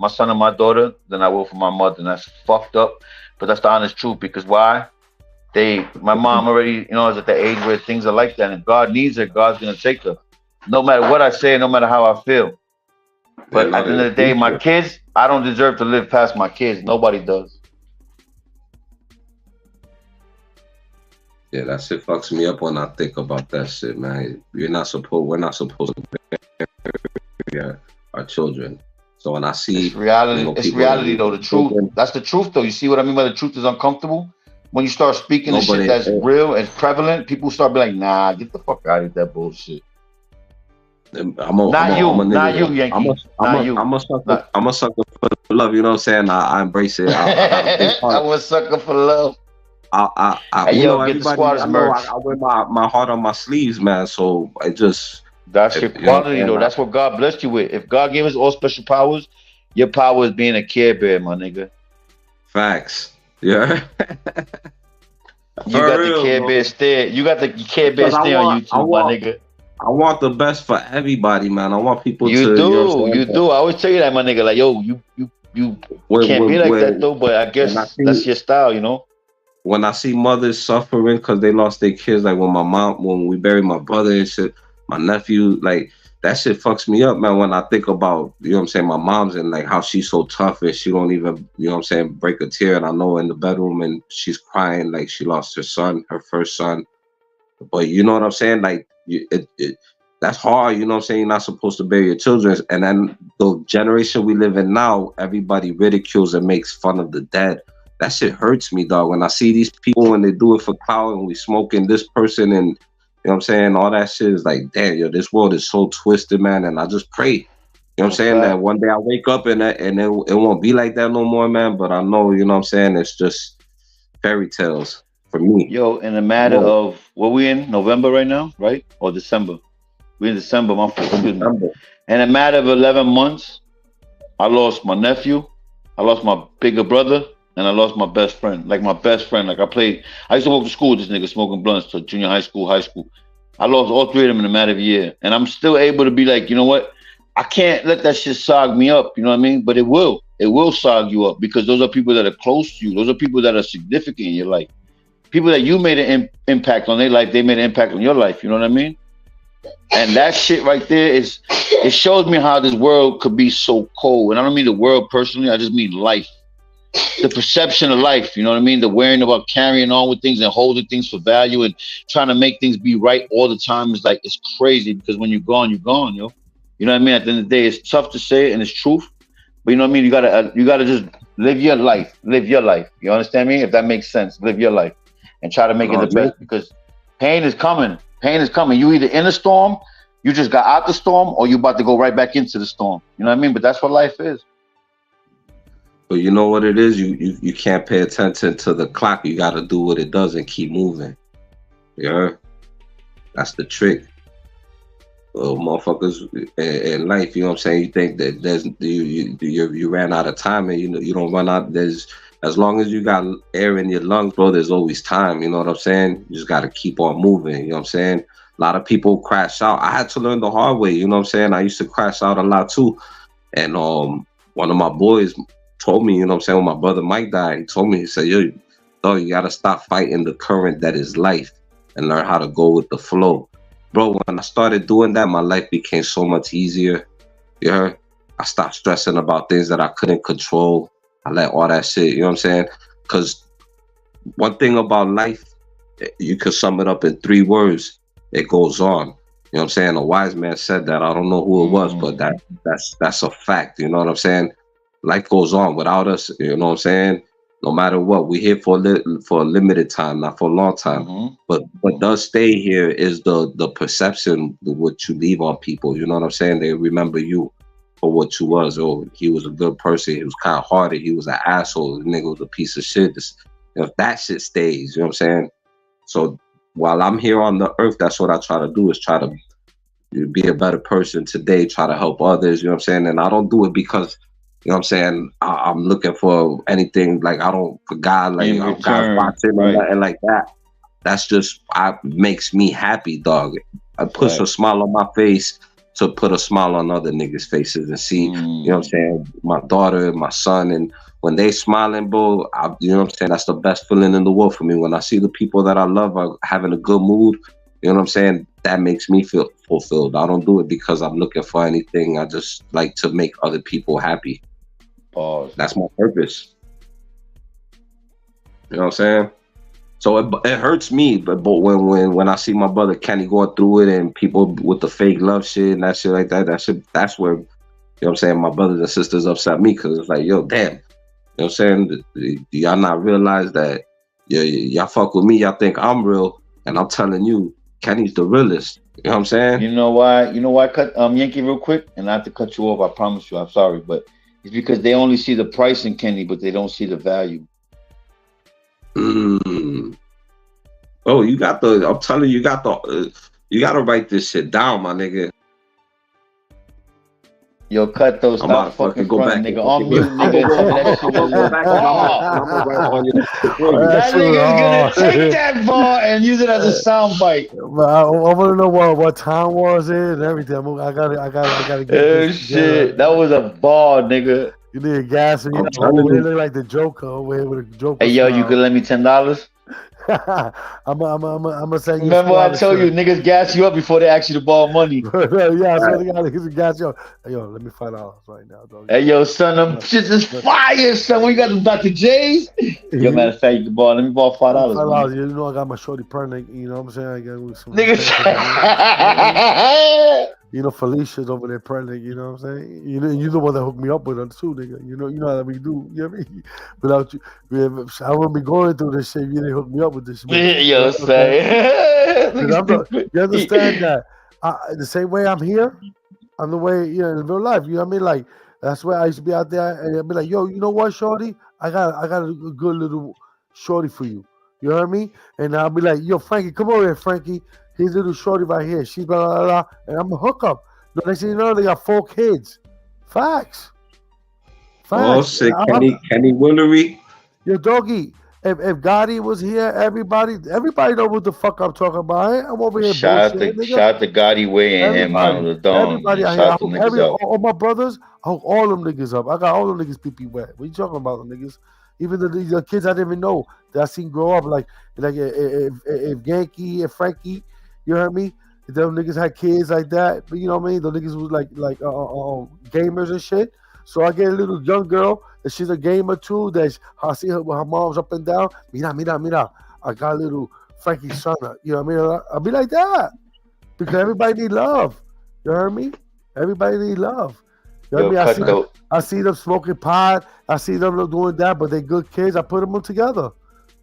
son and my daughter than I will for my mother. And that's fucked up. But that's the honest truth. Because why? My mom already, is at the age where things are like that. And if God needs her, God's gonna take her. No matter what I say, no matter how I feel. They're But at not the in end the of the day, my future. kids, I don't deserve to live past my kids. Nobody does. Yeah, that shit fucks me up when I think about that shit, man. We're not supposed to bury our children. So when I It's see, reality. It's people that reality lose though. their The truth. children, That's the truth though. You see what I mean by the truth is uncomfortable? When you start speaking the shit nobody. that's real and prevalent, people start being like, nah, get the fuck out of that bullshit. I'm a Not nigga. you, Yankee. Not you. Not. I'm a sucker for love. You know what I'm saying? I embrace it. I got a big I heart. was sucker for love. Hey yo, get the Everybody. squatters I know. merch. I wear my heart on my sleeves, man. So I just, That's your you know what quality I'm though. saying? That's what God blessed you with. If God gave us all special powers, your power is being a care bear, my nigga. Facts. Yeah. You For got the real, care bear bro. stare. You got the care bear Because stare on YouTube, my nigga. I want the best for everybody, man. I want people You to, you know what do, I'm you saying? do. I always tell you that, my nigga. Like, yo, you can't be like that though. But I When I guess see that's your style. mothers suffering because they lost their kids, like when we buried my brother and shit, my nephew, like that shit fucks me up, man. When I think about, you know what I'm saying, my mom's and like how she's so tough and she don't even, you know what I'm saying, break a tear. And I know in the bedroom and she's crying like she lost her son, her first son. But you know what I'm saying? Like that's hard. You know what I'm saying? You're not supposed to bury your children. And then the generation we live in now, everybody ridicules and makes fun of the dead. That shit hurts me, dog. When I see these people when they do it for clout and we smoking this person and, you know what I'm saying, all that shit is like, damn, yo, this world is so twisted, man. And I just pray. You know what I'm saying? That one day I wake up and it won't be like that no more, man. But I know, you know what I'm saying? It's just fairy tales for me. Yo, in a matter of what we in November right now, right? Or December? We in December, my fault. Excuse me. In a matter of 11 months, I lost my nephew, I lost my bigger brother, and I lost my best friend. Like my best friend. Like I used to walk to school with this nigga smoking blunts to junior high school. I lost all three of them in a matter of a year. And I'm still able to be like, you know what? I can't let that shit sog me up, you know what I mean? But it will. It will sog you up because those are people that are close to you. Those are people that are significant in your life. People that you made an impact on their life, they made an impact on your life, you know what I mean? And that shit right there it shows me how this world could be so cold. And I don't mean the world personally, I just mean life. The perception of life, you know what I mean? The worrying about carrying on with things and holding things for value and trying to make things be right all the time is like, it's crazy because when you're gone, yo. You know what I mean? At the end of the day, it's tough to say it and it's truth. But you know what I mean? You gotta just live your life. Live your life. You understand me? If that makes sense, live your life and try to make it the best because pain is coming. Pain is coming. You either in a storm, you just got out the storm, or you about to go right back into the storm. You know what I mean? But that's what life is. But you know what it is? You can't pay attention to the clock. You got to do what it does and keep moving. Yeah, that's the trick. Motherfuckers in life, you know what I'm saying? You think that there's you ran out of time, and you don't run out. There's as long as you got air in your lungs, bro. There's always time. You know what I'm saying? You just got to keep on moving. You know what I'm saying? A lot of people crash out. I had to learn the hard way. You know what I'm saying? I used to crash out a lot too. And one of my boys told me, you know what I'm saying, when my brother Mike died, he told me, he said, yo, dog, you got to stop fighting the current that is life and learn how to go with the flow. Bro, when I started doing that, my life became so much easier. You heard? I stopped stressing about things that I couldn't control. I let all that shit, you know what I'm saying? Because one thing about life, you could sum it up in 3 words. It goes on. You know what I'm saying? A wise man said that. I don't know who it was, but that's a fact. You know what I'm saying? Life goes on without us. You know what I'm saying? No matter what, we're here for a limited time, not for a long time. Mm-hmm. But what does stay here is the perception, what you leave on people. You know what I'm saying? They remember you for what you was. Oh, he was a good person. He was kind-hearted. He was an asshole. The nigga was a piece of shit. That shit stays. You know what I'm saying? So while I'm here on the earth, that's what I try to do, is try to be a better person today, try to help others. You know what I'm saying? And I don't do it because, you know what I'm saying, I'm looking for anything, like I don't, for God, like God's watching or nothing like that. That's just, makes me happy, dog. It puts a smile on my face to put a smile on other niggas' faces and see, you know what I'm saying, my daughter, my son, and when they smiling, bro, you know what I'm saying, that's the best feeling in the world for me. When I see the people that I love are having a good mood, you know what I'm saying, that makes me feel fulfilled. I don't do it because I'm looking for anything. I just like to make other people happy. That's my purpose. You know what I'm saying? So it hurts me, but when I see my brother Kenny going through it and people with the fake love shit and that shit like that, that's where, you know what I'm saying, my brothers and sisters upset me, because it's like, yo, damn. You know what I'm saying? Do y'all not realize that y'all fuck with me, y'all think I'm real, and I'm telling you, Kenny's the realest. You know what I'm saying? You know why cut Yankee real quick, and not to cut you off, I promise you, I'm sorry, but it's because they only see the price in Kenny, but they don't see the value. Oh, I'm telling you, you got to write this shit down, my nigga. Yo, cut those, stop fucking front, nigga. On mute, nigga. That shit was that nigga's gonna take that bar and use it as a sound bite. I want to know what Town Wars is and everything. I gotta get this shit. That was a bar, nigga. You need gas and you look like the Joker over here with a Joker. Hey, yo, you could lend me $10? I'm gonna say. Remember, I told you niggas gas you up before they ask you to borrow money. Yeah, so they gotta gas you up. Hey, yo, let me $5 right now, dog. Hey, yo, son, them shit is fire, son. When you got them Dr. J's, yo, matter of fact, you can borrow. Let me borrow $5. $5. You know, I got my shorty pernick. You know what I'm saying? I got some niggas. You know, Felicia's over there pregnant, you know what I'm saying? You the one that hooked me up with her too, nigga. You know how we do. You know what I mean? Without you, I wouldn't be going through this shit if you didn't hook me up with this shit. Yo, say. You understand that? The same way I'm here, I'm the way, in real life. You know what I mean? Like that's where I used to be out there, and I'd be like, "Yo, you know what, shorty? I got a good little shorty for you." You know what I mean? And I'll be like, "Yo, Frankie, come over here, Frankie. Here's a little shorty right here. She's blah blah blah," and I'm a hookup. The next thing you know, they got 4 kids. Facts. Oh Facts. shit, Kenny Willery. Yo, doggy. If Gotti was here, everybody know what the fuck I'm talking about. I'm over here bullshit, nigga. Shout out to Gotti Way and him, man, the Don. Everybody out here. Shout out to niggas up. All my brothers, I hook all them niggas up. I got all them niggas pee wet. What you talking about, them niggas? Even the kids I didn't even know that I seen grow up, like if Yankee and Frankie, you heard me? If them niggas had kids like that, but you know what I mean? Those niggas was like gamers and shit. So I get a little young girl that she's a gamer too. That I see her with her mom's up and down. Mira. I got a little Frankie's son. You know what I mean? I'll be like that because everybody need love. You heard me? Everybody need love. You know what I mean? I see them smoking pot. I see them doing that, but they good kids. I put them all together.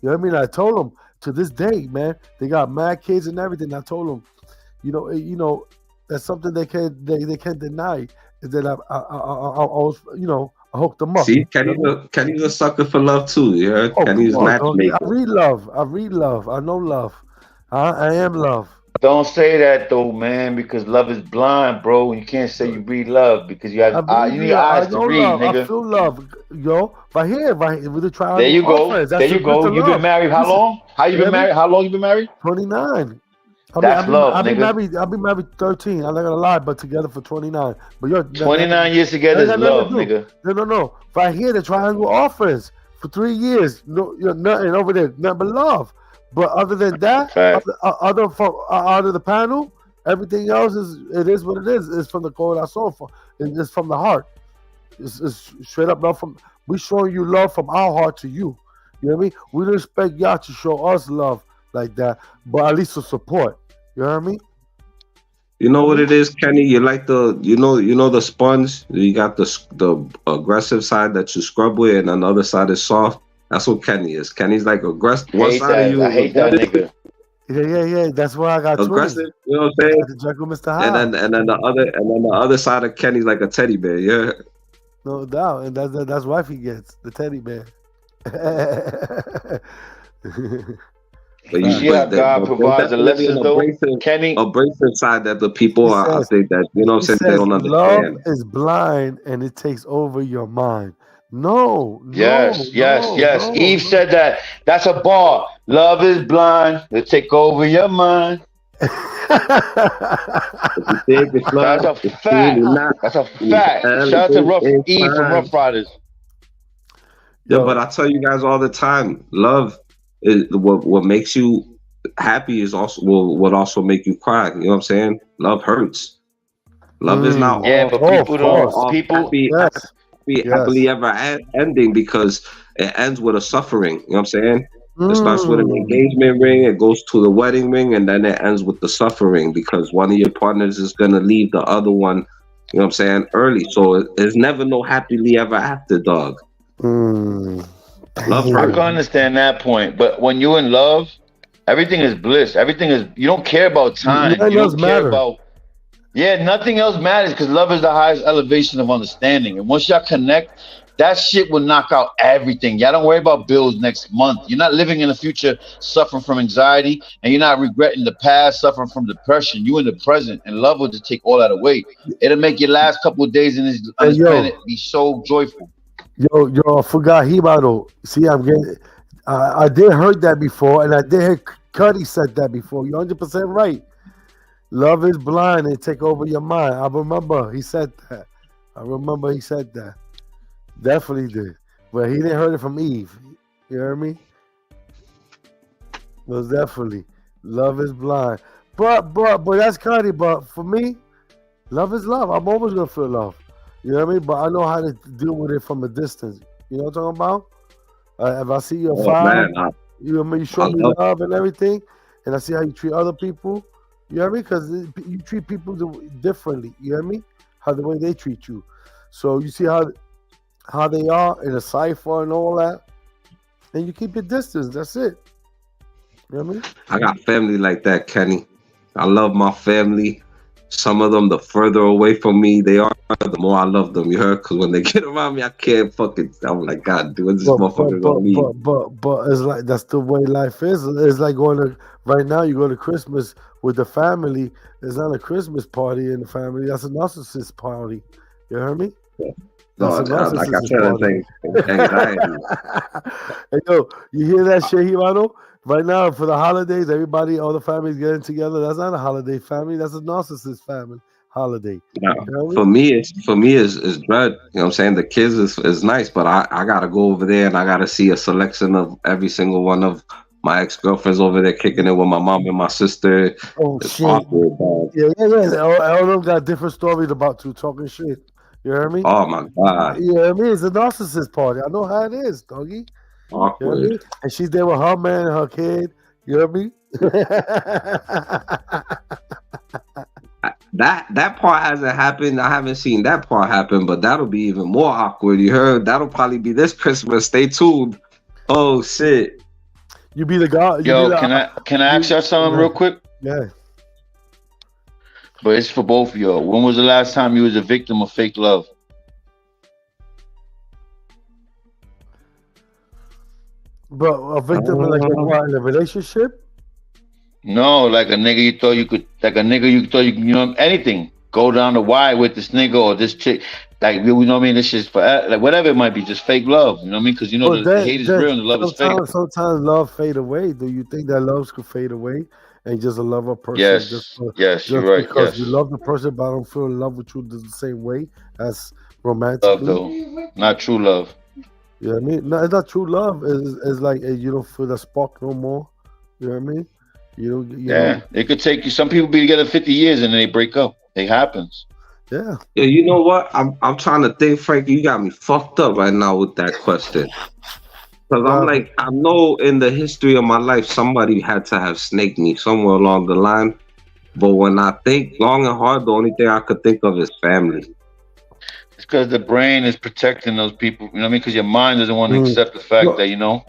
You know what I mean? I told them to this day, man, they got mad kids and everything. I told them, you know, that's something they can't deny. Is that I always, I hooked them up. See, Kenny's a sucker for love too. Yeah, Kenny's matchmaker. I read love. I know love. I am love. Don't say that though, man, because love is blind, bro. You can't say you read love because you have you need eyes to read, love. nigga. I feel love, yo. Right here, with the trial. There you go. You've been married how long? How you been married? How long you been married? 29. That's love, nigga. I've been married 13. I'm not gonna lie, but together for 29. But you're 29 years together is love, nigga. No. Right here, the triangle offers for 3 years. No, you're nothing over there, nothing but love. But other than that, out of the panel, everything else is what it is. It's from the core of our soul. It's from the heart. It's straight up love from. We showing you love from our heart to you. You know what I mean? We don't expect y'all to show us love like that, but at least to support. You know what I mean? You know what it is, Kenny? You like the sponge. You got the aggressive side that you scrub with, and another side is soft. That's what Kenny is. Kenny's like aggressive. One side of you, I hate that nigga. Yeah. That's why I got aggressive. twins. You know what I'm saying? The Jekyll, Mr. Hyde. And then the other side of Kenny's like a teddy bear. Yeah. No doubt, and that's wife he gets the teddy bear. But God provides the lessons though. Kenny, abrasive side that the people I think that you know what I'm saying, they don't understand. Love is blind and it takes over your mind. No. Yes. Eve said that. That's a bar. Love is blind. It take over your mind. That's a fact. That's a fact. Shout out to Rough Eve from Rough Riders. Yeah, but I tell you guys all the time, love is what makes you happy is also what also make you cry. You know what I'm saying? Love hurts. Love is not happily ever ending because it ends with a suffering. You know what I'm saying? It starts with an engagement ring, it goes to the wedding ring, and then it ends with the suffering because one of your partners is gonna leave the other one, you know what I'm saying, early. So there's never no happily ever after, dog. Love I can understand that point, but when you're in love, everything is bliss. Everything is, you don't care about time. You don't care about nothing else matters because love is the highest elevation of understanding. And once y'all connect, that shit will knock out everything. Y'all don't worry about bills next month. You're not living in the future suffering from anxiety, and you're not regretting the past, suffering from depression. You in the present, and love will just take all that away. It'll make your last couple of days in this planet be so joyful. Yo, I forgot Hibado. See, I did heard that before, and I did hear Cuddy said that before. You're 100% right. Love is blind and take over your mind. I remember he said that. Definitely did. But he didn't heard it from Eve. You hear me? Most definitely. Love is blind. But that's Cuddy. But for me, love is love. I'm always gonna feel love. You know what I mean? But I know how to deal with it from a distance. You know what I'm talking about? If I see you fine, you know what I mean? You show me love and everything, and I see how you treat other people. You know what I mean? Because you treat people differently. You know what I mean? How the way they treat you. So you see how they are in a cipher and all that, and you keep your distance. That's it. You know what I mean? I got family like that, Kenny. I love my family. some of them, the further away from me they are, the more I love them. You heard? Because when they get around me, I can't fucking. I'm like, God, dude, when's this motherfucker gonna leave? But it's like that's the way life is. It's like going to right now. You go to Christmas with the family. It's not a Christmas party in the family. That's a narcissist party. You heard me? No, like I said, it's anxiety. Hey, yo, you hear that shit, Hirano? Right now, for the holidays, everybody, all the families getting together. That's not a holiday family. That's a narcissist family holiday. Yeah. You know for me, it's dread. You know what I'm saying? The kids is nice, but I gotta go over there and I gotta see a selection of every single one of my ex-girlfriends over there kicking it with my mom and my sister. Oh, it's shit. Awkward, yeah. All of them got different stories about you talking shit. You hear me? Oh my God. You know what I mean? It's a narcissist party. I know how it is, doggy. Awkward. You know I mean? And she's there with her man and her kid. You know what I mean? That part hasn't happened. I haven't seen that part happen, but that'll be even more awkward. You heard? That'll probably be this Christmas. Stay tuned. Oh shit. You be the guy. Yo, can I ask y'all something real quick? Yeah. But it's for both of y'all. When was the last time you was a victim of fake love? But a victim in in a relationship? No, like a nigga you thought you could, you know, anything. Go down the wire with this nigga or this chick. Like, you know what I mean? This shit's for, like, whatever it might be, just fake love. You know what I mean? Because, you know, the hate is real and the love is fake. Sometimes love fade away. Do you think that love could fade away? And just a love a person. Yes, you're right. Because you love the person, but I don't feel in love with you the same way as romantic love, though, not true love. You know what I mean? No, it's not true love. It's like you don't feel the spark no more. You know what I mean? You know, it could take you. Some people be together 50 years and then they break up. It happens. Yeah. Yeah, you know what? I'm trying to think, Frankie. You got me fucked up right now with that question. Because I'm like, I know in the history of my life, somebody had to have snaked me somewhere along the line. But when I think long and hard, the only thing I could think of is family. It's because the brain is protecting those people. You know what I mean? Because your mind doesn't want to accept the fact that, you know.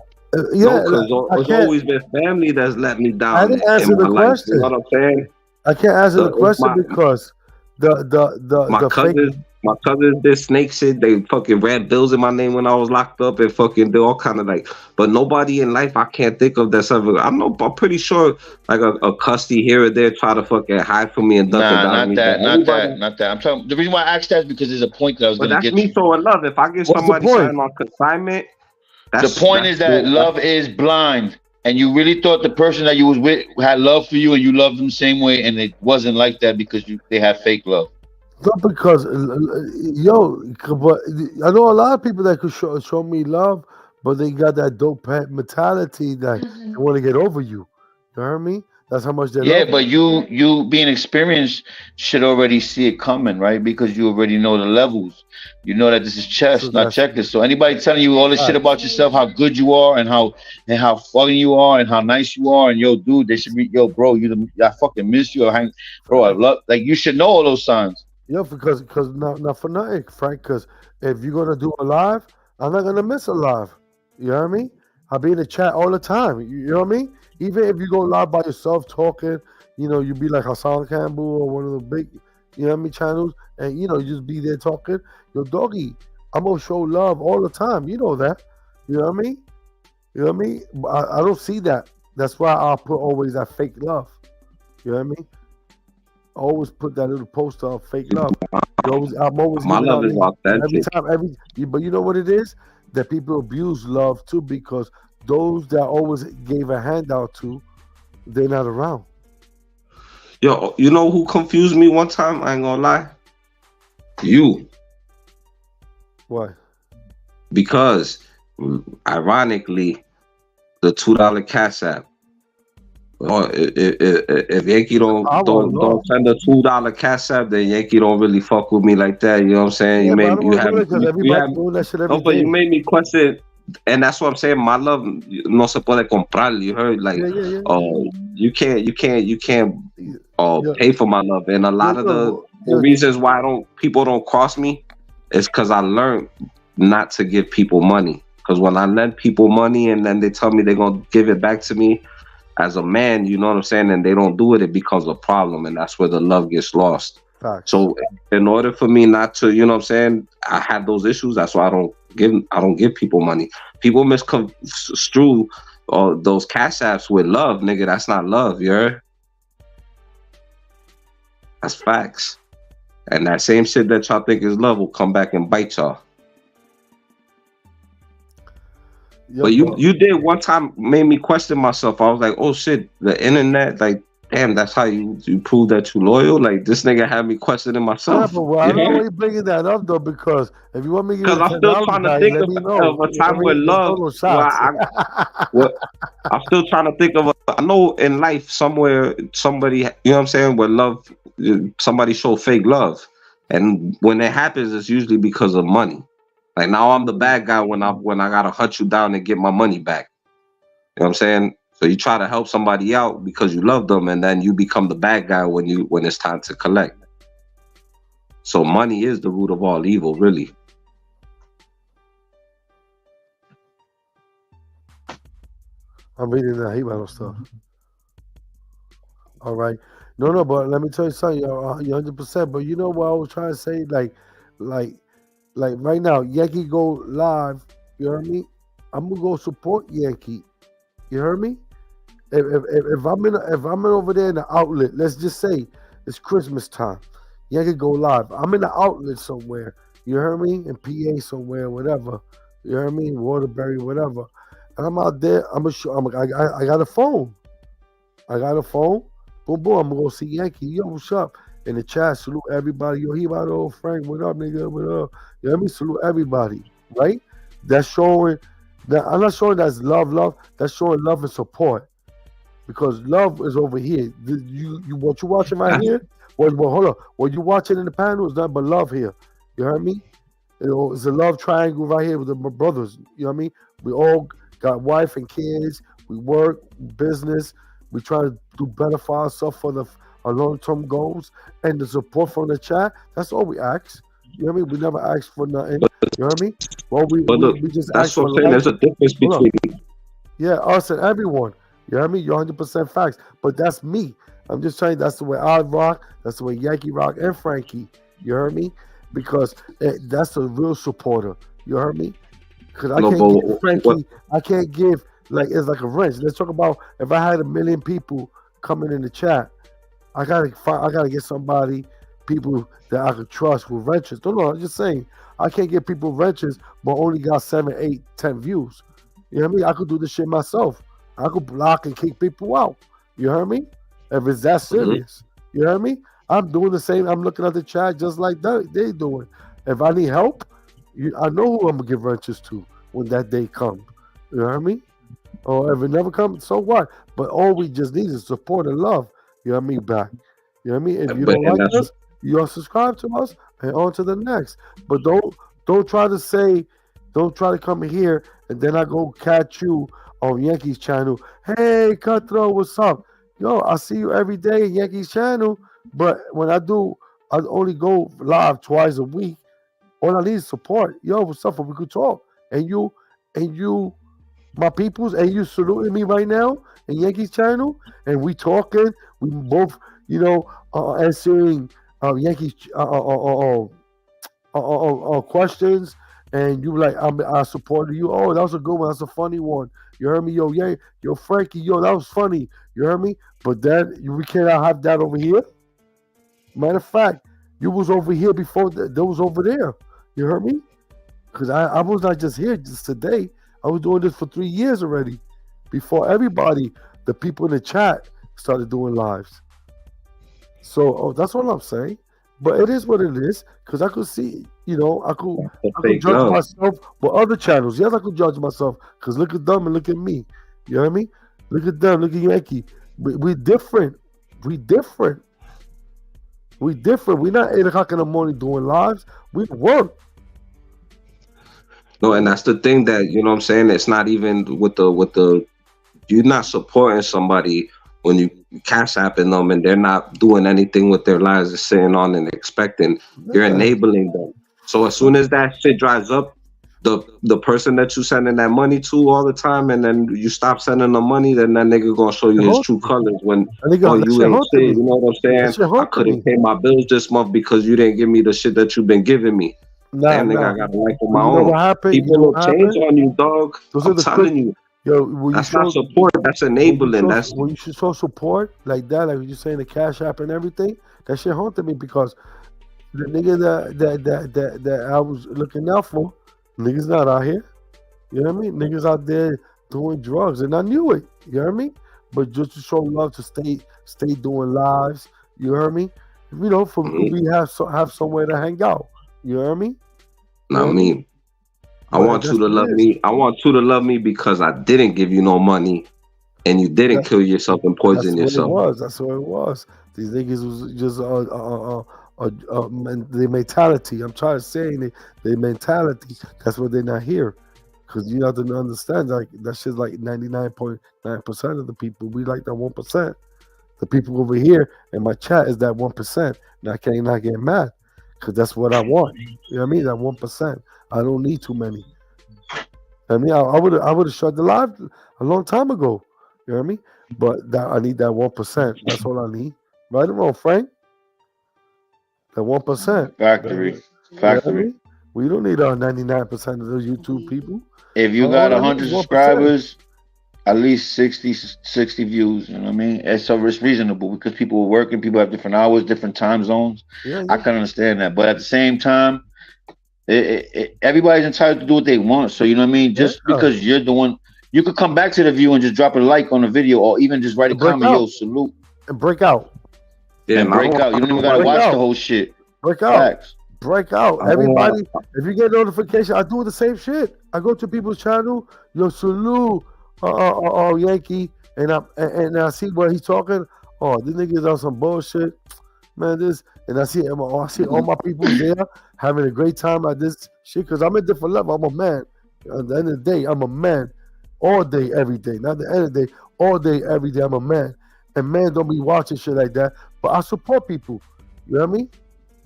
Yeah, because it's always been family that's let me down. I didn't answer the question. You know what I'm saying? I can't answer the question because my cousins did snake shit. They fucking ran bills in my name when I was locked up and fucking do all kind of like. But nobody in life I can't think of that's ever. I'm pretty sure like a custody here or there try to fucking hide from me and duck not that. I'm talking. The reason why I asked that is because there's a point that I was going to get. That's me so in love. If I get somebody signed on consignment, the point is that love is blind. And you really thought the person that you was with had love for you and you loved them the same way, and it wasn't like that because they had fake love. Not because, but I know a lot of people that could show me love, but they got that dope mentality that they want to get over you. You heard me? That's how much they love you. But you being experienced should already see it coming, right? Because you already know the levels. You know that this is chess, not checklist. So anybody telling you all this shit about yourself, how good you are and how fucking you are and how nice you are, and yo, dude, they should be, yo, bro, I fucking miss you. Bro, I love, like, you should know all those signs. Yeah, because not for nothing, Frank. Because if you're gonna do a live, I'm not gonna miss a live. You know what I mean? I'll be in the chat all the time. You know what I mean? Even if you go live by yourself talking, you know, you be like Hassan Campbell or one of the big, you know what I mean, channels, and you know, you just be there talking. Yo, doggy, I'm gonna show love all the time. You know that. You know what I mean? You know what I mean? I don't see that. That's why I put always that fake love. You know what I mean? I always put that little poster of fake love. I'm always my love is authentic. But you know what it is? That people abuse love too, because those that always gave a handout to, they're not around. Yo, you know who confused me one time? I ain't gonna lie. You. Why? Because, ironically, the $2 Cash App. If YANK-E don't send a $2 Cash App, then YANK-E don't really fuck with me like that. You know what I'm saying? Yeah, you made me question, and that's what I'm saying. My love no se puede comprar. You heard? Like, you can't pay for my love. And a lot of the reasons why people don't cross me is because I learned not to give people money. Because when I lend people money and then they tell me they're gonna give it back to me, as a man, you know what I'm saying, and they don't do it, it becomes a problem, and that's where the love gets lost. Facts. So in order for me not to, you know what I'm saying, I have those issues. That's why I don't give people money. People misconstrue those cash apps with love, nigga. That's not love, you heard? That's facts. And that same shit that y'all think is love will come back and bite y'all. Yo, But bro, you did one time made me question myself. I was like, oh shit, the internet, like, damn, that's how you prove that you loyal. Like, this nigga had me questioning yeah, myself. but well, I don't know why you bringing that up though, because if you want me to give Because you I'm still $10 trying to back, think let me of know. a You know what I time with mean? Let's love. throw those Well, shots. I'm still trying to think of I know in life somewhere somebody, you know what I'm saying, where love, somebody show fake love, and when it happens, it's usually because of money. Like now, I'm the bad guy when I gotta hunt you down and get my money back. You know what I'm saying? So you try to help somebody out because you love them, and then you become the bad guy when it's time to collect. So money is the root of all evil, really. I'm reading that Hebrew stuff. All right. No, but let me tell you something. You're 100%. But you know what I was trying to say? Like, like right now, Yankee go live. You heard me? I'm gonna go support Yankee. You heard me? If I'm in over there in the outlet, let's just say it's Christmas time. Yankee go live. I'm in the outlet somewhere. You heard me? In PA somewhere, whatever. You heard me? Waterbury, whatever. And I'm out there. I got a phone. I got a phone. Boom, boom. I'm gonna go see Yankee. Yo, what's up? In the chat, salute everybody. Yo, he about old Frank. What up, nigga? What up? You know what I mean? Salute everybody. Right? That's showing that I'm not showing that's love. That's showing love and support. Because love is over here. You what you watching right here? Well, hold on. What you watching in the panel is nothing but love here. You heard me? You know, it's a love triangle right here with the brothers. You know what I mean? We all got wife and kids. We work, business. We try to do better for ourselves for our long-term goals. And the support from the chat, that's all we ask. You know what I mean? We never ask for nothing. You know what I mean? Well, But look, we just that's ask what for I'm saying. life. There's a difference Hold on. between Yeah, us and everyone. You know what I mean? You're 100% facts. But that's me. I'm just saying that's the way I rock. That's the way Yankee rock and Frankie. You heard me? Because that's a real supporter. You heard me? Because I no, can't give but what Frankie, I can't give, like, it's like a wrench. Let's talk about if I had 1 million people coming in the chat, I gotta get somebody, people that I could trust with wrenches. No, I'm just saying, I can't get people wrenches, but only got 7, 8, 10 views. You know what I mean? I could do this shit myself. I could block and kick people out. You heard me? If it's that serious. You heard me? I'm doing the same. I'm looking at the chat just like they doing. If I need help, I know who I'm gonna give wrenches to when that day comes. You heard me? Or if it never comes, so what? But all we just need is support and love. You know what I mean? Back. You know what I mean? If you but don't and like that's us, you unsubscribe to us and on to the next. But don't try to say, don't try to come here and then I go catch you on Yankees channel. Hey, Cutthroat, what's up? Yo, I see you every day in Yankees channel, but when I do, I only go live twice a week. All I need is support. Yo, what's up? We could talk. And you, my peoples, and you saluting me right now in Yankees channel, and we talking. We both, answering Yankees questions, and you like I supported you. Oh, that was a good one. That's a funny one. You heard me, yo, yeah, yo, Frankie, yo, that was funny. You heard me, but then we cannot have that over here. Matter of fact, you was over here before that was over there. You heard me? Because I was not just here just today. I was doing this for 3 years already. Before everybody, the people in the chat started doing lives. So that's all I'm saying. But it is what it is. Because I could see, I could judge love. myself with other channels. Yes, I could judge myself. Because look at them and look at me. You know what I mean? Look at them, look at Yankee. We different. We different. We different. We're not 8 o'clock in the morning doing lives. We work. No, and that's the thing that, you know what I'm saying, it's not even with the you're not supporting somebody when you cash apping them and they're not doing anything with their lives, just sitting on and expecting. You're enabling them. So as soon as that shit dries up, the person that you sending that money to all the time, and then you stop sending the money, then that nigga gonna show you his true colors when that you shit ain't haunted shit. me. You know what I'm That saying? shit I haunted me. couldn't pay my bills this month because you didn't give me the shit that you've been giving me. Nah, Damn, nigga, nah. I got a life of But my you know own. what happened? You People know will what change happened? on you, dog. Those I'm are the telling you, yo, when you that's not show support. That's enabling. That's when you show support like that, like you saying the Cash App and everything, that shit haunted me because the nigga that I was looking out for, niggas not out here. You know what I mean? Niggas out there doing drugs, and I knew it. You know what I mean? But just to show love, to stay doing lives. You heard me? You know, for we have somewhere to hang out. You know what I mean? You know not what I mean? me. I But want you that's to what love it is. me. I want you to love me because I didn't give you no money and you didn't That, kill yourself and that's poison what it yourself. was. That's what it was. These niggas was just their mentality. I'm trying to say their mentality. That's what they're not here. Because you have to understand, like that shit's like 99.9% of the people. We like that 1%. The people over here in my chat is that 1%. And I can't not get mad because that's what I want. You know what I mean? That 1%. I don't need too many. I mean, I would have shut the live a long time ago. You know what I mean? But that I need that 1%. That's all I need. Right or wrong, Frank? That 1%. Factory. You know what I Factory. mean? We don't need our 99% of those YouTube people. If you got All I need 100 is 1%. subscribers, at least 60 views. You know what I mean? It's reasonable because people are working, people have different hours, different time zones. Yeah, I yeah. can understand that, but at the same time, everybody's entitled to do what they want. So you know what I mean? Just Yeah. because you're the one, you could come back to the view and just drop a like on the video, or even just write a And break comment, out. yo, salute, And break out. Yeah, and and I don't break out. You want don't even gotta nobody. Break watch the out. whole shit. Break out. Facts. Break out. I don't want. Everybody, if you get notification, I do the same shit. I go to people's channel, yo, salute, Yankee, and I see what he's talking. Oh, this nigga's on some bullshit, man. This and I see all my people's there having a great time at this shit because I'm a different level. I'm a man. At the end of the day, I'm a man, all day, every day. Not the end of the day, all day, every day. I'm a man, and men don't be watching shit like that. But I support people. You know what I mean?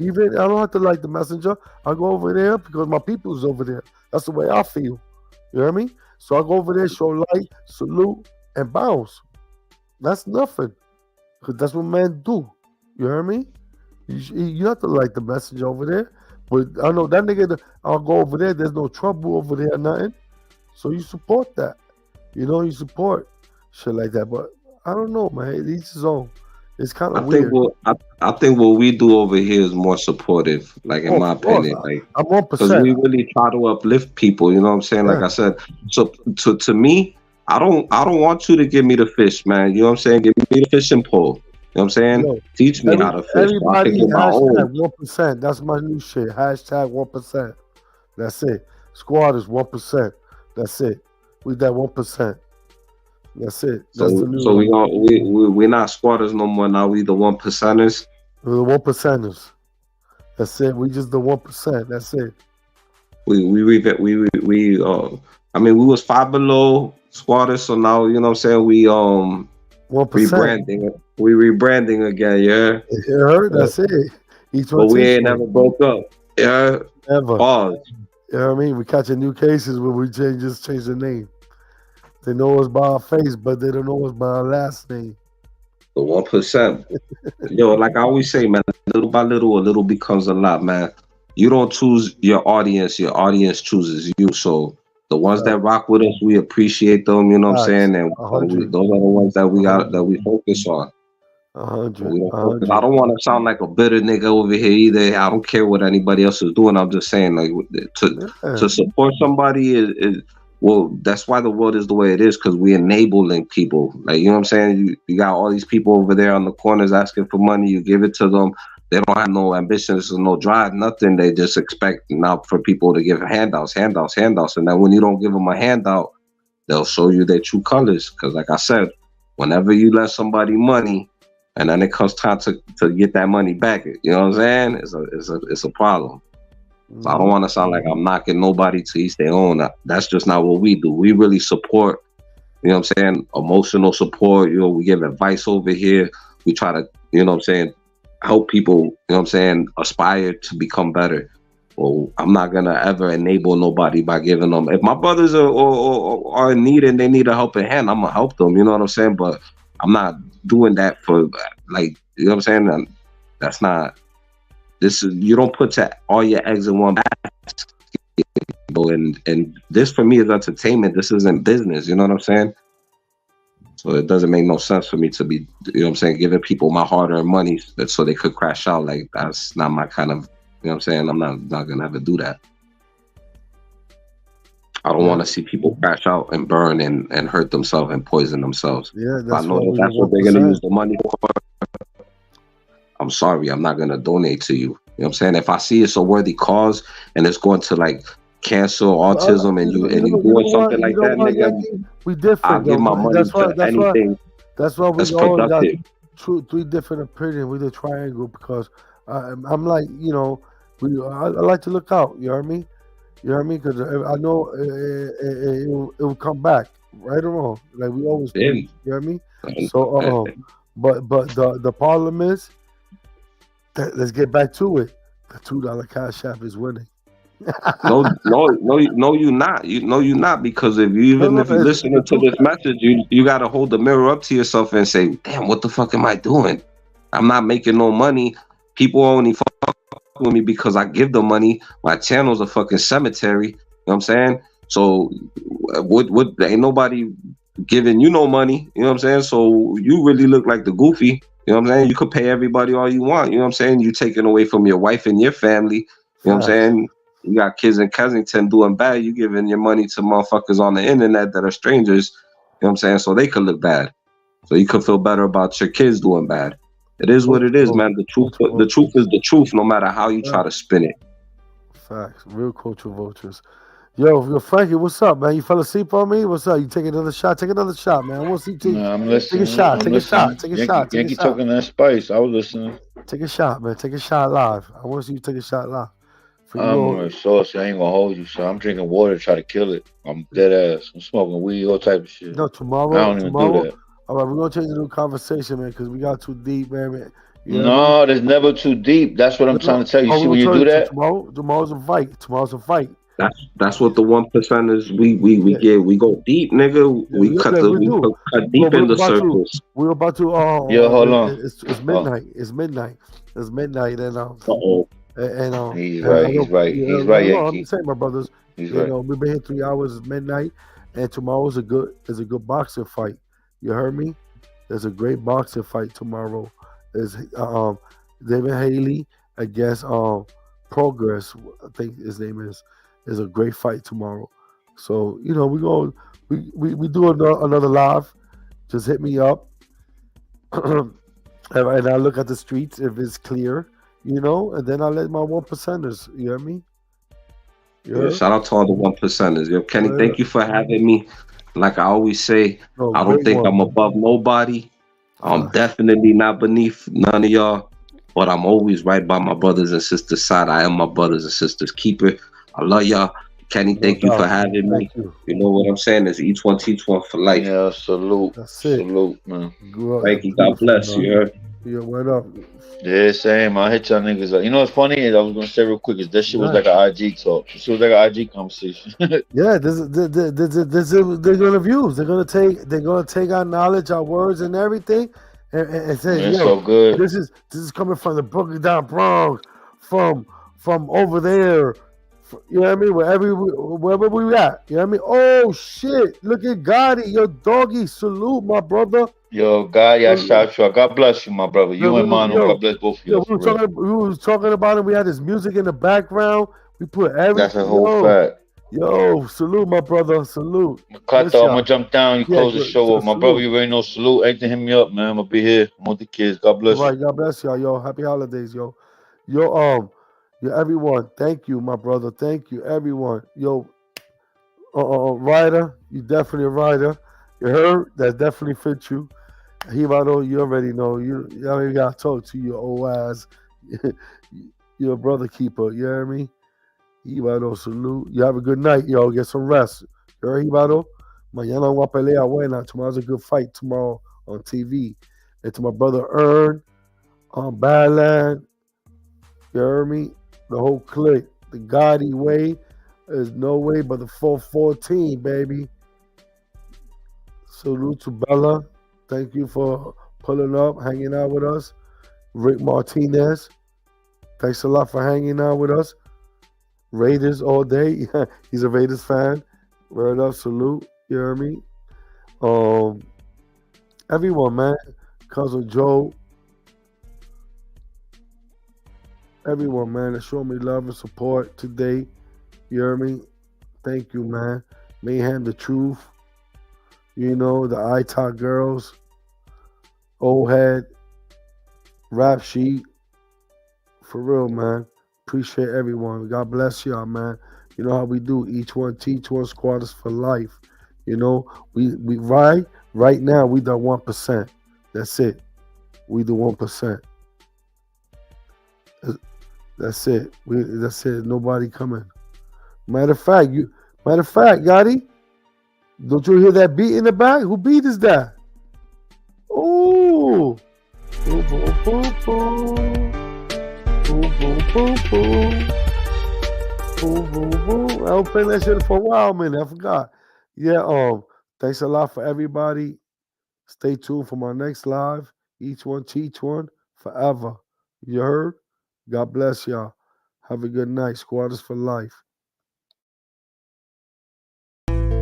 Even I don't have to like the messenger. I go over there because my people's over there. That's the way I feel. You know what I mean? So I go over there, show light, salute, and bounce. That's nothing. Because that's what men do. You hear me? You have to like the messenger over there. But I know that nigga, I'll go over there. There's no trouble over there, nothing. So you support that. You know, you support shit like that. But I don't know, man. Each his own. It's kind I of think weird. I think what we do over here is more supportive. Like in Oh, my of course. opinion, like I'm because 1%. we really try to uplift people. You know what I'm saying? Like Yeah. I said, so to me, I don't want you to give me the fish, man. You know what I'm saying? Give me the fishing pole. You know what I'm saying? Yo, Teach me how to fish so I can everybody get my own. hashtag 1%. That's my new shit. Hashtag 1%. That's it. Squad is 1%. That's it. We that 1%. That's it. That's the new So one. we're not squatters no more. Now we the 1%ers. We're the 1%ers. That's it. We just the 1%. That's it. I mean, we was Five Below squatters, so now you know what I'm saying. We 1%. rebranding. We rebranding again, yeah. You heard? That's it. Each one But we teach ain't one. never broke up, yeah. Never. Pause. You know what I mean? We catching new cases where we just change the name. They know us by our face, but they don't know us by our last name. The 1%. Yo, like I always say, man, little by little, a little becomes a lot, man. You don't choose your audience chooses you. So the ones that rock with us, we appreciate them, you know what I'm saying? And those are the ones that we focus on. 100. I don't want to sound like a bitter nigga over here either. I don't care what anybody else is doing. I'm just saying, like, to support somebody is well, that's why the world is the way it is, because we enabling people. Like, you know what I'm saying? You got all these people over there on the corners asking for money. You give it to them. They don't have no ambitions, no drive, nothing. They just expect now for people to give handouts. And then when you don't give them a handout, they'll show you their true colors. Because like I said, whenever you let somebody money, and then it comes time to get that money back, you know what I'm saying? It's a problem. So I don't want to sound like I'm knocking nobody to each their own. That's just not what we do. We really support, you know what I'm saying, emotional support. You know, we give advice over here. We try to, you know what I'm saying, help people, you know what I'm saying, aspire to become better. Well, I'm not gonna ever enable nobody by giving them. If my brothers are in need and they need a helping hand, I'm gonna help them. You know what I'm saying? But I'm not doing that for like, you know what I'm saying? That's not. This is, you don't put all your eggs in one basket. And this for me is entertainment. This isn't business. You know what I'm saying? So it doesn't make no sense for me to be, you know what I'm saying, giving people my hard-earned money so they could crash out. Like, that's not my kind of, you know what I'm saying? I'm not gonna ever do that. I don't want to see people crash out and burn and hurt themselves and poison themselves. Yeah, If I know that's what they're gonna use the money for, I'm sorry, I'm not gonna donate to you. You know what I'm saying? If I see it's a worthy cause and it's going to like cancer, autism, and you doing something like that, nigga, we different. I'll give my money to anything. That's why we that's all got productive. three different opinions with the triangle, because I'm like, you know, I like to look out. You know what I mean? You know what I mean? Because I know it will come back, right or wrong. Like we always preach. You know what I mean? So, but the problem is, let's get back to it. The $2 cash app is winning. No, you're not. You're not, because if you if you're listening to this message, you got to hold the mirror up to yourself and say, "Damn, what the fuck am I doing? I'm not making no money. People only fuck with me because I give them money. My channel's a fucking cemetery." You know what I'm saying? So, what ain't nobody giving you no money. You know what I'm saying? So you really look like the goofy. You know what I'm saying? You could pay everybody all you want. You know what I'm saying? You taking away from your wife and your family. You know what I'm saying? You got kids in Kensington doing bad. You giving your money to motherfuckers on the internet that are strangers. You know what I'm saying? So they could look bad. So you could feel better about your kids doing bad. It is what it is, man. The truth is the truth, no matter how you try to spin it. Facts. Real culture vultures. Yo, Frankie, what's up, man? You fell asleep on me? What's up? You take another shot? Take another shot, man. I want to see you I'm listening. Take a shot. Take a shot. Take a shot. Yankee talking that spice. I was listening. Take a shot, man. Take a shot live. I want to see you take a shot live. I'm saucy. I ain't gonna hold you, so I'm drinking water to try to kill it. I'm dead ass. I'm smoking weed, all type of shit. No, tomorrow. I don't even do that. All right, we're gonna change the new conversation, man, because we got too deep, man. No, there's never too deep. That's what I'm trying to tell you. See when you do that? Tomorrow's a fight. Tomorrow's a fight. That's what the 1%ers we go deep, nigga. We cut deep in the circles. We're about to hold on. It's midnight. It's midnight. It's midnight and he's right, Yankee. I'm saying, my brothers, he's right. We've been here 3 hours. It's midnight, and tomorrow's a good boxing fight. You heard me? There's a great boxing fight tomorrow. There's David Haley against Progress, I think his name is. There's a great fight tomorrow. So, we do another live. Just hit me up. And I look at the streets if it's clear, and then I let my 1%ers, you hear me? Yeah, shout out to all the 1%ers. Yo, Kenny, thank you for having me. Like I always say, I don't think I'm above nobody. I'm definitely not beneath none of y'all, but I'm always right by my brothers and sisters' side. I am my brothers and sisters' keeper. I love y'all. Kenny, thank you for having me. You know what I'm saying? It's each one teach one for life. Yeah, salute. That's it. Salute, man. Thank you. God bless you. Heard? Yeah, what up? Yeah, same. I hit y'all niggas up. You know what's funny? I was gonna say real quick is that shit was like an IG talk. This was like an IG conversation. Yeah, they're gonna views. They're gonna take our knowledge, our words, and everything, and say, "Yo, so good. This is coming from the Brooklyn down Bronx, from over there." You know what I mean? Wherever we at. You know what I mean? Oh shit! Look at Gotti, yo, doggy. Salute, my brother. Yo, Gotti, I shout you. God bless you, my brother. You and Mano, God bless both of you. We was talking about it. We had his music in the background. We put everything. That's a whole fact. Yo, salute, my brother. Salute. Cut though, I'm gonna jump down. You close the show up. My brother, you already know. Salute. Anything, hit me up, man. I'm gonna be here. I'm with the kids. God bless you. Right, God bless y'all. Yo, happy holidays, yo. Everyone, thank you, my brother. Thank you, everyone. Yo, Ryder, you definitely a rider. You heard? That definitely fits you. Hibado, you already know. You already got to talk to your old ass. You're a brother keeper. You hear me? Hibado, salute. You have a good night, yo. Get some rest. You heard, Hibado? Mañana una pelea buena. Tomorrow's a good fight tomorrow on TV. And to my brother Ern on Badland. You heard me? The whole clique. the Gotti way. There's no way but the 414, baby. Salute to Bella. Thank you for pulling up, hanging out with us. Rick Martinez. Thanks a lot for hanging out with us. Raiders all day. He's a Raiders fan. Word up, salute. You hear me? Everyone, man. Cousin Joe. Everyone, man, that showed me love and support today. You hear me? Thank you, man. Mayhem the Truth. You know, the iTalk girls. Old Head. Rap Sheet. For real, man. Appreciate everyone. God bless y'all, man. You know how we do. Each one teach one, squad is for life. You know, we right now we done 1%. That's it. We do 1%. That's it. That's it. Nobody coming. Matter of fact, Gotti, don't you hear that beat in the back? Who beat is that? Ooh. Boom, boom, boom, boom. Boom, boom, boom, boom. Boom, boom, boom. I was playing that shit for a while, man. I forgot. Yeah, thanks a lot for everybody. Stay tuned for my next live. Each one teach one forever. You heard? God bless y'all. Have a good night. Squatters for life.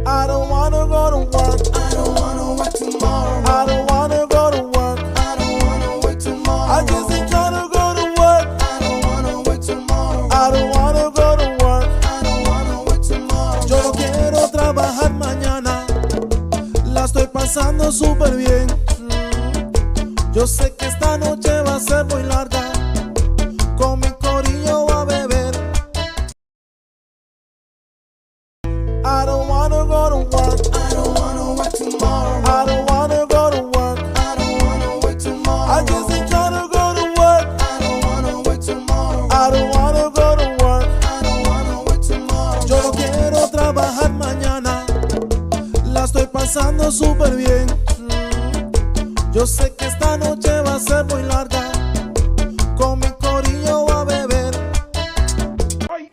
I don't wanna go to work. I don't wanna work tomorrow. I don't wanna go to work. I don't wanna work tomorrow. I just ain't tryna go to work. I don't wanna work tomorrow. I don't wanna go to work. I don't wanna work tomorrow. Yo no quiero trabajar mañana. La estoy pasando súper bien. Yo sé que esta noche va a ser muy larga. Con mi corillo a beber. I don't wanna go to work. I don't wanna work tomorrow. I don't wanna go to work. I don't wanna work tomorrow. I just ain't tryna go to work. I don't wanna work tomorrow. I don't wanna go to work. I don't wanna work tomorrow. Yo no quiero trabajar mañana. La estoy pasando súper bien. Yo sé que esta noche va a ser muy larga. Con mi corillo a beber.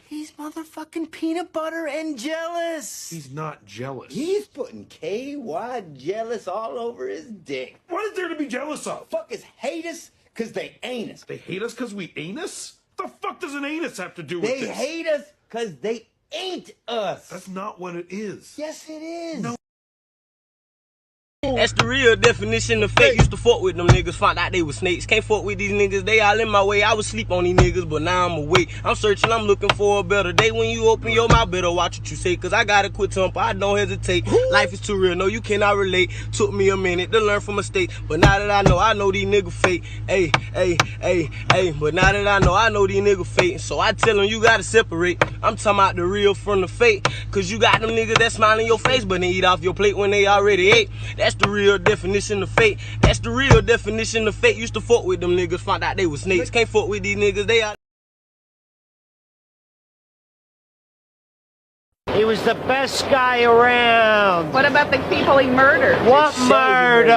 He's motherfucking peanut butter and jealous. He's not jealous. He's putting KY jealous all over his dick. What is there to be jealous of? Fuckers hate us because they ain't us. They hate us because we ain't us? The fuck does an anus have to do with this? They hate us because they ain't us. That's not what it is. Yes, it is. No. That's the real definition of fake. Used to fuck with them niggas, found out they was snakes. Can't fuck with these niggas, they all in my way. I was sleep on these niggas, but now I'm awake. I'm searching, I'm looking for a better day. When you open your mouth, better watch what you say, cause I gotta quit temper, I don't hesitate. Life is too real, no you cannot relate. Took me a minute to learn from mistakes, but now that I know these niggas fake. Hey, but now that I know these niggas fake. So I tell them you gotta separate. I'm talking about the real from the fake. Cause you got them niggas that smile in your face, but they eat off your plate when they already ate. That's the real definition of fake. That's the real definition of fake. Used to fuck with them niggas, found out they was snakes. Can't fuck with these niggas, they are. He was the best guy around. What about the people he murdered? What murder?